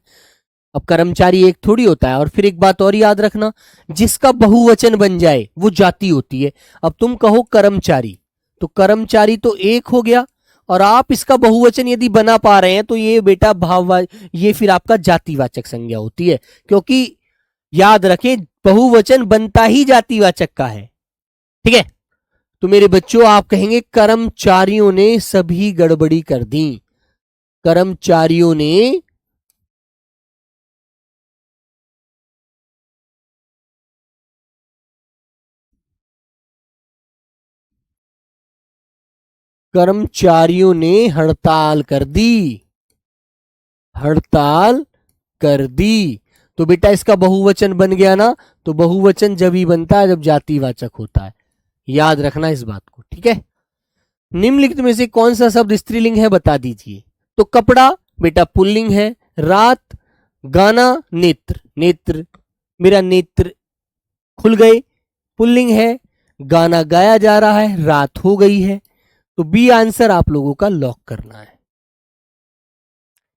अब कर्मचारी एक थोड़ी होता है। और फिर एक बात और याद रखना, जिसका बहुवचन बन जाए वो जाति होती है। अब तुम कहो कर्मचारी, तो कर्मचारी तो एक हो गया, और आप इसका बहुवचन यदि बना पा रहे हैं तो ये बेटा ये फिर आपका जातिवाचक संज्ञा होती है, क्योंकि याद रखें बहुवचन बनता ही जातिवाचक का है। ठीक है, तो मेरे बच्चों आप कहेंगे कर्मचारियों ने सभी गड़बड़ी कर दी, कर्मचारियों ने कर्मचारियों ने हड़ताल कर दी, हड़ताल कर दी। तो बेटा इसका बहुवचन बन गया ना, तो बहुवचन जब ही बनता है जब जातिवाचक होता है, याद रखना इस बात को। ठीक है, निम्नलिखित में से कौन सा शब्द स्त्रीलिंग है बता दीजिए। तो कपड़ा बेटा पुल्लिंग है, रात, गाना, नेत्र, नेत्र, मेरा नेत्र खुल गए, पुल्लिंग है, गाना गाया जा रहा है, रात हो गई है। तो बी आंसर आप लोगों का लॉक करना है।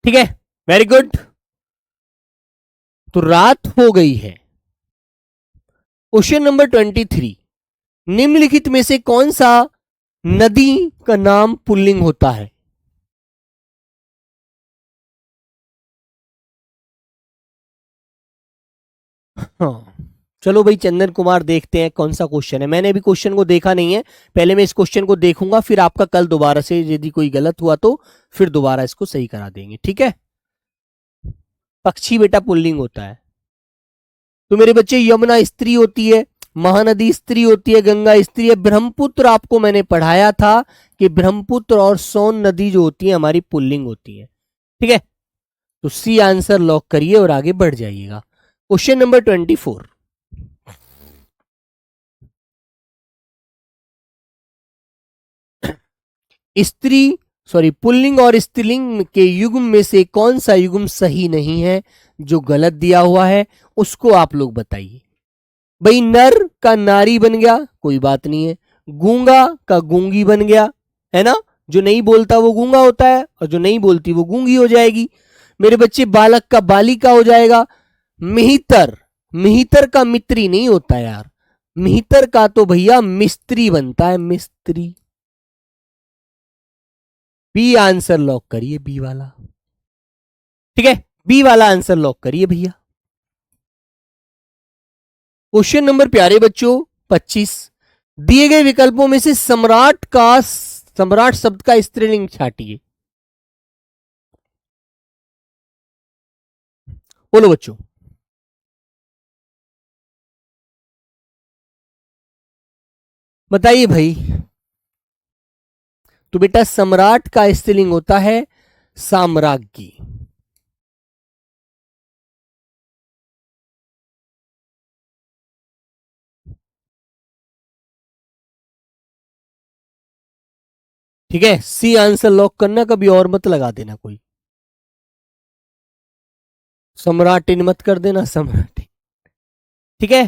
ठीक है, वेरी गुड। तो रात हो गई है। क्वेश्चन नंबर 23, निम्नलिखित में से कौन सा नदी का नाम पुल्लिंग होता है। हाँ, चलो भाई चंदन कुमार देखते हैं कौन सा क्वेश्चन है। मैंने अभी क्वेश्चन को देखा नहीं है, पहले मैं इस क्वेश्चन को देखूंगा, फिर आपका कल दोबारा से यदि कोई गलत हुआ तो फिर दोबारा इसको सही करा देंगे। ठीक है, पक्षी बेटा पुल्लिंग होता है। तो मेरे बच्चे यमुना स्त्री होती है, महानदी स्त्री होती है, गंगा स्त्री है, ब्रह्मपुत्र आपको मैंने पढ़ाया था कि ब्रह्मपुत्र और सोन नदी जो होती है हमारी पुल्लिंग होती है। ठीक है, तो सी आंसर लॉक करिए और आगे बढ़ जाइएगा। क्वेश्चन नंबर 24, स्त्री सॉरी, पुल्लिंग और स्त्रीलिंग के युग्म में से कौन सा युग्म सही नहीं है, जो गलत दिया हुआ है उसको आप लोग बताइए। भाई नर का नारी बन गया, कोई बात नहीं है। गूंगा का गूंगी बन गया, है ना, जो नहीं बोलता वो गूंगा होता है और जो नहीं बोलती वो गूंगी हो जाएगी। मेरे बच्चे बालक का बालिका हो जाएगा। मिहितर, मिहितर का मित्री नहीं होता यार, मिहितर का तो भैया मिस्त्री बनता है, मिस्त्री। बी आंसर लॉक करिए, बी वाला। ठीक है, बी वाला आंसर लॉक करिए भैया। क्वेश्चन नंबर प्यारे बच्चों 25, दिए गए विकल्पों में से सम्राट शब्द का स्त्रीलिंग छाटिए। बोलो बच्चों। बताइए भाई। तो बेटा सम्राट का स्त्रीलिंग होता है साम्राज्ञी। ठीक है, सी आंसर लॉक करना, कभी और मत लगा देना कोई। सम्राटिन मत कर देना, सम्राटिन। ठीक है,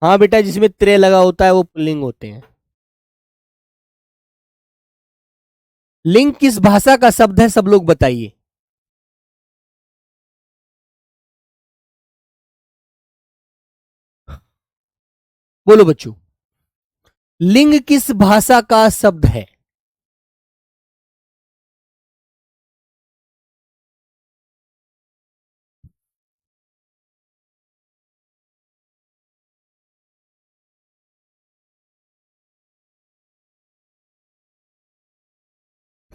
हाँ बेटा, जिसमें त्रे लगा होता है वो पुल्लिंग होते हैं। लिंग किस भाषा का शब्द है, सब लोग बताइए। बोलो बच्चों, लिंग किस भाषा का शब्द है।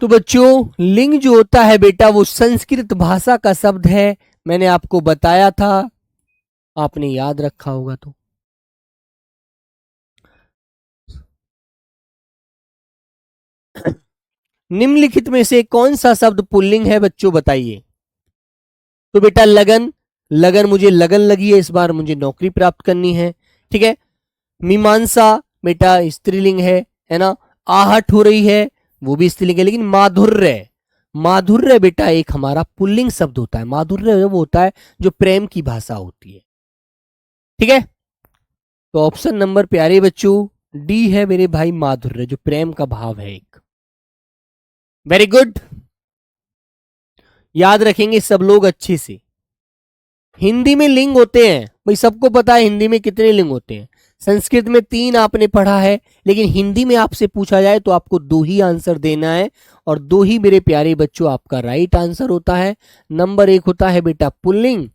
तो बच्चों लिंग जो होता है बेटा वो संस्कृत भाषा का शब्द है, मैंने आपको बताया था, आपने याद रखा होगा। तो निम्नलिखित में से कौन सा शब्द पुल्लिंग है बच्चों, बताइए। तो बेटा लगन, लगन मुझे लगन लगी है, इस बार मुझे नौकरी प्राप्त करनी है। ठीक है, मीमांसा बेटा स्त्रीलिंग है ना। आहट हो रही है, वो भी स्त्रीलिंग है। लेकिन माधुर्य, माधुर्य बेटा एक हमारा पुल्लिंग शब्द होता है। माधुर्य वो होता है जो प्रेम की भाषा होती है। ठीक है, तो ऑप्शन नंबर प्यारे बच्चों डी है मेरे भाई, माधुर्य, जो प्रेम का भाव है एक। वेरी गुड, याद रखेंगे सब लोग अच्छे से। हिंदी में लिंग होते हैं भाई, सबको पता है हिंदी में कितने लिंग होते हैं। संस्कृत में 3 आपने पढ़ा है, लेकिन हिंदी में आपसे पूछा जाए तो आपको 2 ही आंसर देना है, और 2 ही मेरे प्यारे बच्चों आपका राइट आंसर होता है। नंबर 1 होता है बेटा पुल्लिंग,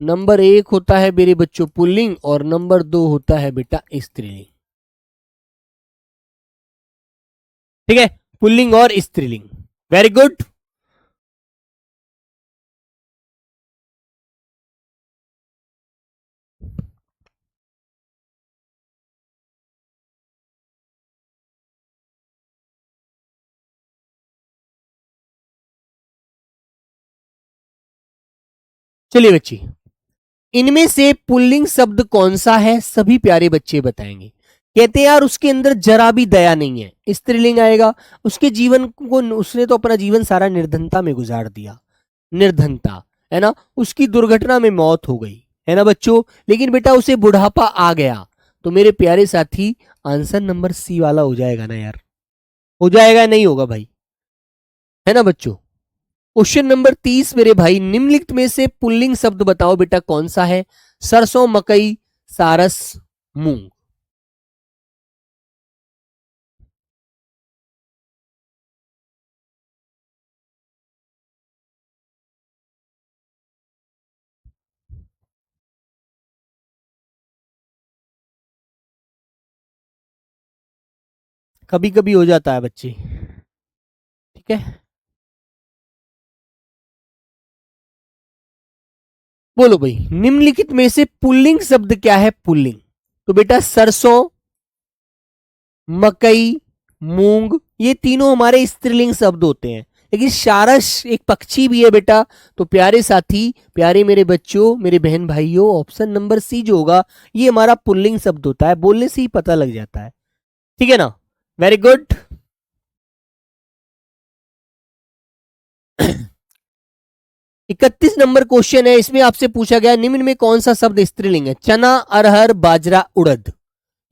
नंबर 1 होता है मेरे बच्चों पुल्लिंग, और नंबर 2 होता है बेटा स्त्रीलिंग। ठीक है, पुल्लिंग और स्त्रीलिंग। Very good. चलिए बच्चे, इनमें से पुल्लिंग शब्द कौन सा है, सभी प्यारे बच्चे बताएंगे। कहते हैं यार उसके अंदर जरा भी दया नहीं है, स्त्रीलिंग आएगा। उसके जीवन को, उसने तो अपना जीवन सारा निर्धनता में गुजार दिया, निर्धनता, है ना। उसकी दुर्घटना में मौत हो गई, है ना बच्चों। लेकिन बेटा उसे बुढ़ापा आ गया। तो मेरे प्यारे साथी आंसर नंबर सी वाला हो जाएगा ना यार, हो जाएगा नहीं होगा भाई, है ना बच्चों। क्वेश्चन नंबर 30 मेरे भाई, निम्नलिखित में से पुल्लिंग शब्द बताओ बेटा कौन सा है। सरसों, मकई, सारस, मूंग। कभी कभी हो जाता है बच्चे। ठीक है, बोलो भाई, निम्नलिखित में से पुल्लिंग शब्द क्या है, पुल्लिंग। तो बेटा सरसों, मकई, मूंग, ये तीनों हमारे स्त्रीलिंग शब्द होते हैं। लेकिन सारस एक पक्षी भी है बेटा। तो प्यारे साथी, प्यारे मेरे बच्चों, मेरे बहन भाइयों, ऑप्शन नंबर सी जो होगा ये हमारा पुल्लिंग शब्द होता है, बोलने से ही पता लग जाता है। ठीक है ना। Very good. 31 नंबर क्वेश्चन है, इसमें आपसे पूछा गया निम्न में कौन सा शब्द स्त्रीलिंग है? चना, अरहर, बाजरा, उड़द।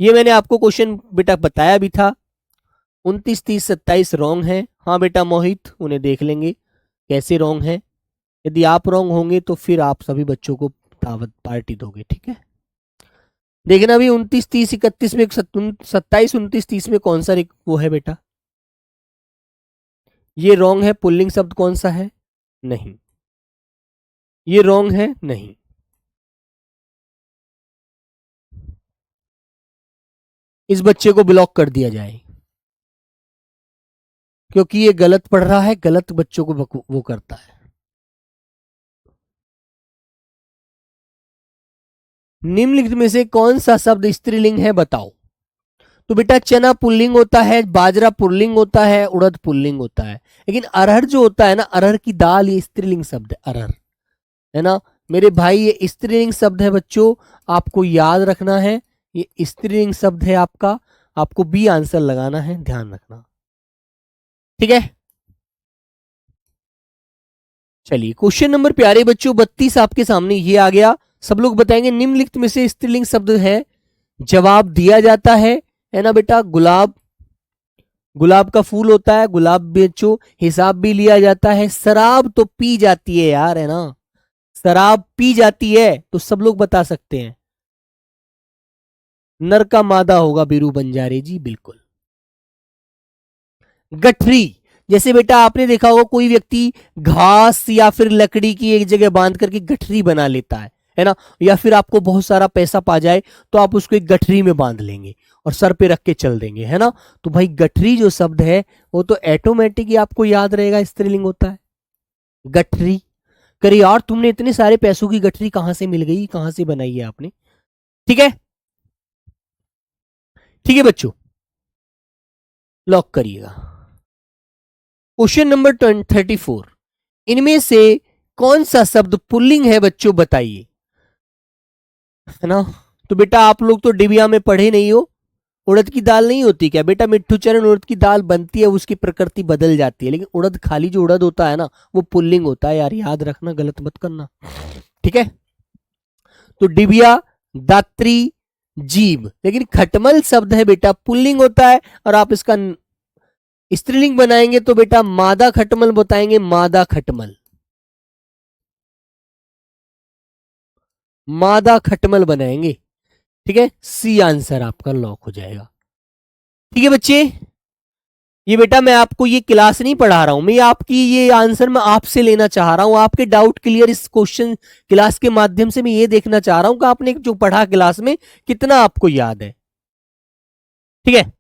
ये मैंने आपको क्वेश्चन बेटा बताया भी था। 29, 30, 27 रॉन्ग है। हाँ बेटा मोहित, उन्हें देख लेंगे कैसे रॉन्ग है। यदि आप रॉन्ग होंगे तो फिर आप सभी बच्चों को दावत पार्टी दोगे, ठीक है। देखना भी 29, 30, 31 में 27, 29, 30 में कौन सा वो है बेटा? ये रॉन्ग है। पुल्लिंग शब्द कौन सा है? नहीं। ये रॉन्ग है। नहीं। इस बच्चे को ब्लॉक कर दिया जाए क्योंकि ये गलत पढ़ रहा है, गलत बच्चों को वो करता है। निम्नलिखित में से कौन सा शब्द स्त्रीलिंग है बताओ? तो बेटा चना पुल्लिंग होता है, बाजरा पुल्लिंग होता है, उड़द पुल्लिंग होता है। लेकिन अरहर जो होता है ना, अरहर की दाल, ये स्त्रीलिंग शब्द है अरहर, है ना मेरे भाई। ये स्त्रीलिंग शब्द है बच्चों, आपको याद रखना है। ये स्त्रीलिंग शब्द है आपका, आपको बी आंसर लगाना है, ध्यान रखना, ठीक है। चलिए क्वेश्चन नंबर प्यारे बच्चों 32 आपके सामने ये आ गया। सब लोग बताएंगे निम्नलिखित में से स्त्रीलिंग शब्द है। जवाब दिया जाता है ना बेटा। गुलाब, गुलाब का फूल होता है, गुलाब बेचो। हिसाब भी लिया जाता है। शराब तो पी जाती है यार, है ना, शराब पी जाती है, तो सब लोग बता सकते हैं। नर का मादा होगा बीरू बंजारे जी, बिल्कुल। गठरी, जैसे बेटा आपने देखा होगा कोई व्यक्ति घास या फिर लकड़ी की एक जगह बांध करके गठरी बना लेता है ना। या फिर आपको बहुत सारा पैसा पा जाए तो आप उसको एक गठरी में बांध लेंगे और सर पे रख के चल देंगे, है ना। तो भाई गठरी जो शब्द है वो तो ऑटोमेटिक ही आपको याद रहेगा, स्त्रीलिंग होता है गठरी। करिए यार, तुमने इतने सारे पैसों की गठरी कहां से मिल गई, कहां से बनाई है आपने? ठीक है, ठीक है बच्चों, लॉक करिएगा। क्वेश्चन नंबर 34, इनमें से कौन सा शब्द पुल्लिंग है बच्चों बताइए, है ना। तो बेटा आप लोग तो डिबिया में पढ़े नहीं हो। उड़द की दाल नहीं होती क्या बेटा? मिट्ठू चरण उड़द की दाल बनती है, उसकी प्रकृति बदल जाती है, लेकिन उड़द खाली जो उड़द होता है ना वो पुल्लिंग होता है यार, याद रखना, गलत मत करना, ठीक है। तो डिबिया, दात्री, जीभ, लेकिन खटमल शब्द है बेटा पुल्लिंग होता है। और आप इसका स्त्रीलिंग बनाएंगे तो बेटा मादा खटमल बताएंगे, मादा खटमल, मादा खटमल बनाएंगे, ठीक है। सी आंसर आपका लॉक हो जाएगा, ठीक है बच्चे। ये बेटा मैं आपको ये क्लास नहीं पढ़ा रहा हूं, मैं आपकी ये आंसर मैं आपसे लेना चाह रहा हूं, आपके डाउट क्लियर इस क्वेश्चन क्लास के माध्यम से मैं ये देखना चाह रहा हूं कि आपने जो पढ़ा क्लास में कितना आपको याद है, ठीक है।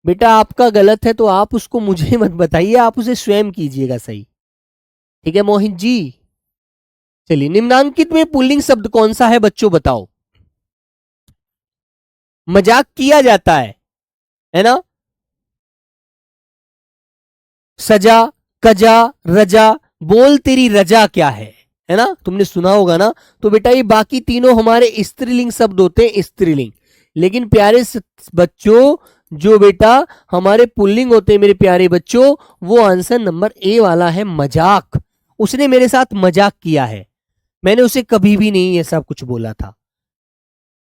बेटा आपका गलत है तो आप उसको मुझे मत बताइए, आप उसे स्वयं कीजिएगा सही, ठीक है मोहित जी। चलिए निम्नांकित में पुल्लिंग शब्द कौन सा है बच्चों बताओ? मजाक किया जाता है ना। सजा, कजा, रजा, बोल तेरी रजा क्या है ना, तुमने सुना होगा ना। तो बेटा ये बाकी तीनों हमारे स्त्रीलिंग शब्द होते हैं, स्त्रीलिंग। लेकिन प्यारे बच्चों जो बेटा हमारे पुल्लिंग होते हैं मेरे प्यारे बच्चों, वो आंसर नंबर ए वाला है, मजाक। उसने मेरे साथ मजाक किया है, मैंने उसे कभी भी नहीं ऐसा कुछ बोला था।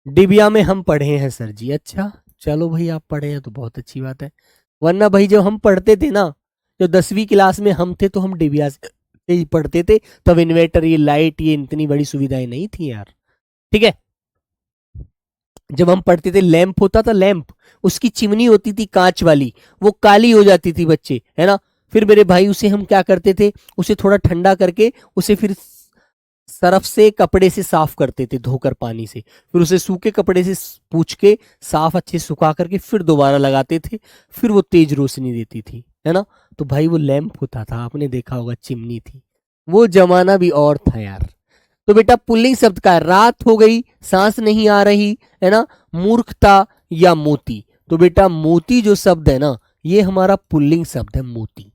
डिबिया में हम पढ़े हैं सर जी। अच्छा चलो भाई, आप पढ़े हैं तो बहुत अच्छी बात है, वरना भाई जब हम पढ़ते थे ना, जो 10वीं क्लास में हम थे तो हम डिबिया से ही पढ़ते थे, तब इन्वर्टर, ये लाइट, ये इतनी बड़ी सुविधाएं नहीं थी यार, ठीक है। जब हम पढ़ते थे लैंप होता था, लैंप, उसकी चिमनी होती थी कांच वाली, वो काली हो जाती थी बच्चे, है ना। फिर मेरे भाई उसे हम क्या करते थे, उसे थोड़ा ठंडा करके उसे फिर सरफ से कपड़े से साफ करते थे, धोकर पानी से, फिर उसे सूखे कपड़े से पूछ के साफ अच्छे सुखा करके फिर दोबारा लगाते थे, फिर वो तेज रोशनी देती थी, है ना। तो भाई वो लैंप होता था, आपने देखा होगा, चिमनी थी, वो जमाना भी और था यार। तो बेटा पुल्लिंग शब्द का रात हो गई, सांस नहीं आ रही, है ना, मूर्खता या मोती। तो बेटा मोती जो शब्द है ना, ये हमारा पुल्लिंग शब्द है, मोती।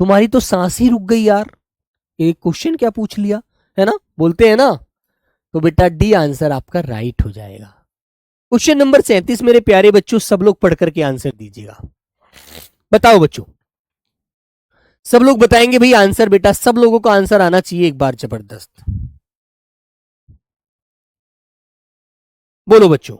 तुम्हारी तो सांस ही रुक गई यार, एक क्वेश्चन क्या पूछ लिया, है ना, बोलते हैं ना। तो बेटा डी आंसर आपका राइट हो जाएगा, क्वेश्चन नंबर 37 मेरे प्यारे बच्चों, सब लोग पढ़ करके आंसर दीजिएगा। बताओ बच्चों, सब लोग बताएंगे भाई आंसर। बेटा सब लोगों का आंसर आना चाहिए एक बार, जबरदस्त बोलो बच्चों।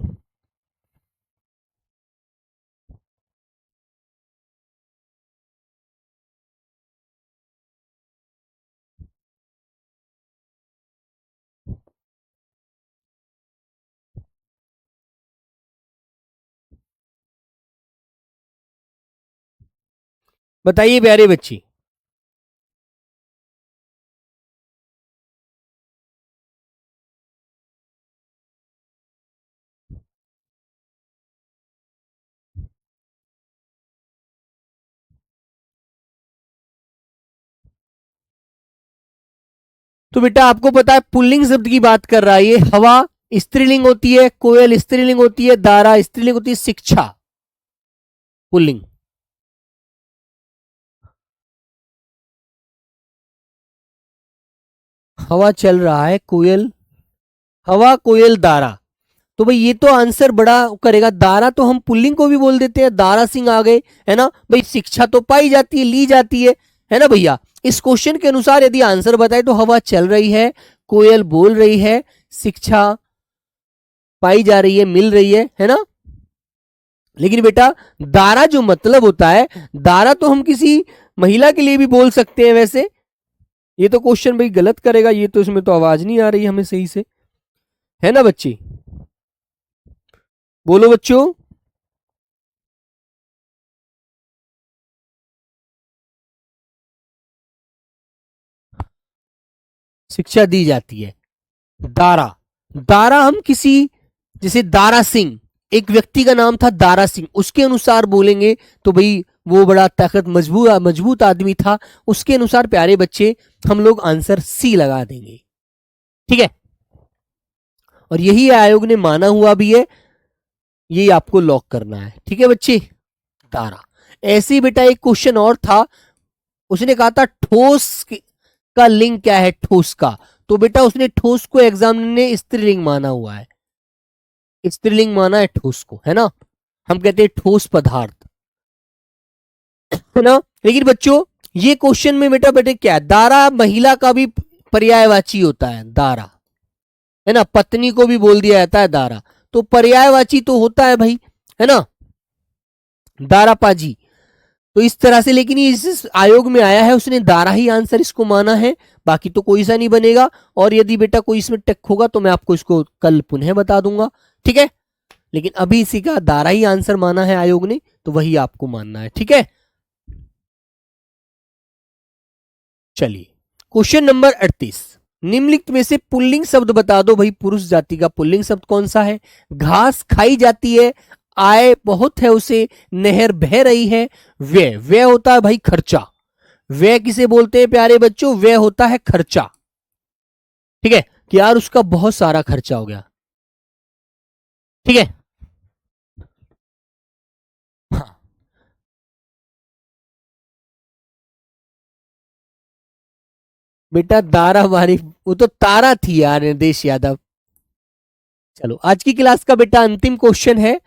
बताइए प्यारे बच्चे। तो बेटा आपको पता है पुल्लिंग शब्द की बात कर रहा है ये। हवा स्त्रीलिंग होती है, कोयल स्त्रीलिंग होती है, दारा स्त्रीलिंग होती है, शिक्षा पुल्लिंग। हवा चल रहा है, कोयल, हवा कोयल दारा। तो भाई ये तो आंसर बड़ा करेगा। दारा तो हम पुल्लिंग को भी बोल देते हैं, दारा सिंह आ गए, है ना भाई। शिक्षा तो पाई जाती है, ली जाती है ना भैया। इस क्वेश्चन के अनुसार यदि आंसर बताए तो हवा चल रही है, कोयल बोल रही है, शिक्षा पाई जा रही है, मिल रही है ना। लेकिन बेटा दारा जो मतलब होता है, दारा तो हम किसी महिला के लिए भी बोल सकते हैं वैसे। ये तो क्वेश्चन भाई गलत करेगा, ये तो इसमें तो आवाज नहीं आ रही हमें सही से, है ना बच्ची। बोलो बच्चों। शिक्षा दी जाती है। दारा, दारा हम किसी, जैसे दारा सिंह, एक व्यक्ति का नाम था दारा सिंह, उसके अनुसार बोलेंगे तो भाई वो बड़ा ताकत मजबूत मजबूत आदमी था। उसके अनुसार प्यारे बच्चे हम लोग आंसर सी लगा देंगे, ठीक है। और यही आयोग ने माना हुआ भी है, यही आपको लॉक करना है, ठीक है बच्चे। दारा। ऐसे ही बेटा एक क्वेश्चन और था, उसने कहा था ठोस का लिंग क्या है, ठोस का। तो बेटा उसने ठोस को एग्जाम ने स्त्रीलिंग माना हुआ है, स्त्रीलिंग माना है ठोस को, है ना। हम कहते हैं ठोस पदार्थ, है ना। लेकिन बच्चों ये क्वेश्चन में बेटा बेटे क्या है, दारा महिला का भी पर्यायवाची होता है, दारा, है ना। पत्नी को भी बोल दिया जाता है दारा, तो पर्यायवाची तो होता है भाई, है ना, दारा पाजी। तो इस तरह से, लेकिन ये इस आयोग में आया है, उसने दारा ही आंसर इसको माना है, बाकी तो कोई सा नहीं बनेगा। और यदि बेटा कोई इसमें टेक होगा तो मैं आपको इसको कल पुनः बता दूंगा, ठीक है। लेकिन अभी इसी का दारा ही आंसर माना है आयोग ने, तो वही आपको मानना है, ठीक है। चलिए क्वेश्चन नंबर 38, निम्नलिखित में से पुल्लिंग शब्द बता दो भाई। पुरुष जाति का पुल्लिंग शब्द कौन सा है। घास खाई जाती है, आय बहुत है उसे, नहर बह रही है, व्यय, व्यय होता है भाई खर्चा। व्यय किसे बोलते हैं प्यारे बच्चों, व्यय होता है खर्चा, ठीक है, कि यार उसका बहुत सारा खर्चा हो गया, ठीक है। हाँ बेटा दारा बारी, वो तो तारा थी यार, निर्देश यादव। चलो आज की क्लास का बेटा अंतिम क्वेश्चन है।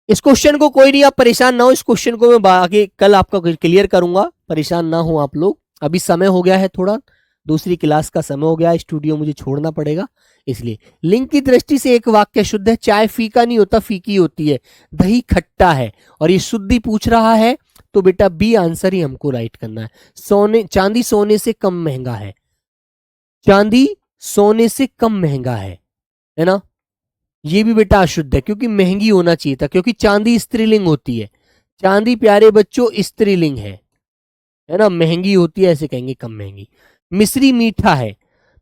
इस क्वेश्चन को कोई नहीं, आप परेशान ना हो, इस क्वेश्चन को मैं आगे कल आपका क्लियर करूंगा, परेशान ना हो आप लोग। अभी समय हो गया है थोड़ा, दूसरी क्लास का समय हो गया है, स्टूडियो मुझे छोड़ना पड़ेगा, इसलिए। लिंग की दृष्टि से एक वाक्य शुद्ध है, चाय फीका नहीं होता, फीकी होती है, दही खट्टा है, और ये शुद्धि पूछ रहा है, तो बेटा बी आंसर ही हमको राइट करना है। सोने, चांदी सोने से कम महंगा है, चांदी सोने से कम महंगा है ना। ये भी बेटा अशुद्ध है, क्योंकि महंगी होना चाहिए था, क्योंकि चांदी स्त्रीलिंग होती है, चांदी प्यारे बच्चों स्त्रीलिंग है ना। महंगी होती है ऐसे कहेंगे, कम महंगी। मिश्री मीठा है,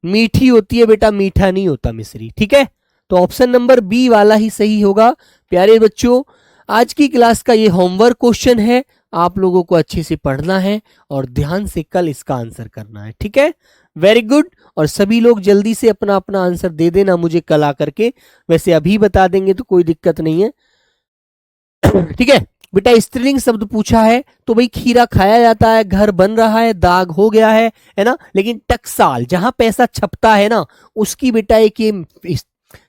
मीठी होती है बेटा, मीठा नहीं होता मिश्री, ठीक है। तो ऑप्शन नंबर बी वाला ही सही होगा प्यारे बच्चों। आज की क्लास का ये होमवर्क क्वेश्चन है, आप लोगों को अच्छे से पढ़ना है और ध्यान से कल इसका आंसर करना है, ठीक है। Very good. और सभी लोग जल्दी से अपना अपना आंसर दे देना मुझे कल आकर के, वैसे अभी बता देंगे तो कोई दिक्कत नहीं है, ठीक है। बेटा स्त्रीलिंग शब्द पूछा है, तो भाई खीरा खाया जाता है, घर बन रहा है, दाग हो गया है ना। लेकिन टकसाल जहां पैसा छपता है ना, उसकी बेटा एक ये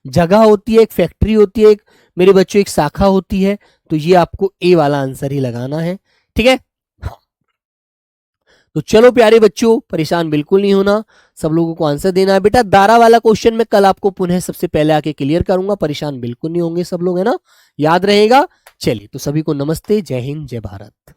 जगह होती है, एक फैक्ट्री होती है, एक मेरे बच्चों एक शाखा होती है, तो ये आपको ए वाला आंसर ही लगाना है, ठीक है। हाँ, तो चलो प्यारे बच्चों, परेशान बिल्कुल नहीं होना, सब लोगों को आंसर देना है। बेटा दारा वाला क्वेश्चन मैं कल आपको पुनः सबसे पहले आके क्लियर करूंगा, परेशान बिल्कुल नहीं होंगे सब लोग, है ना, याद रहेगा। चलिए, तो सभी को नमस्ते, जय हिंद, जय भारत।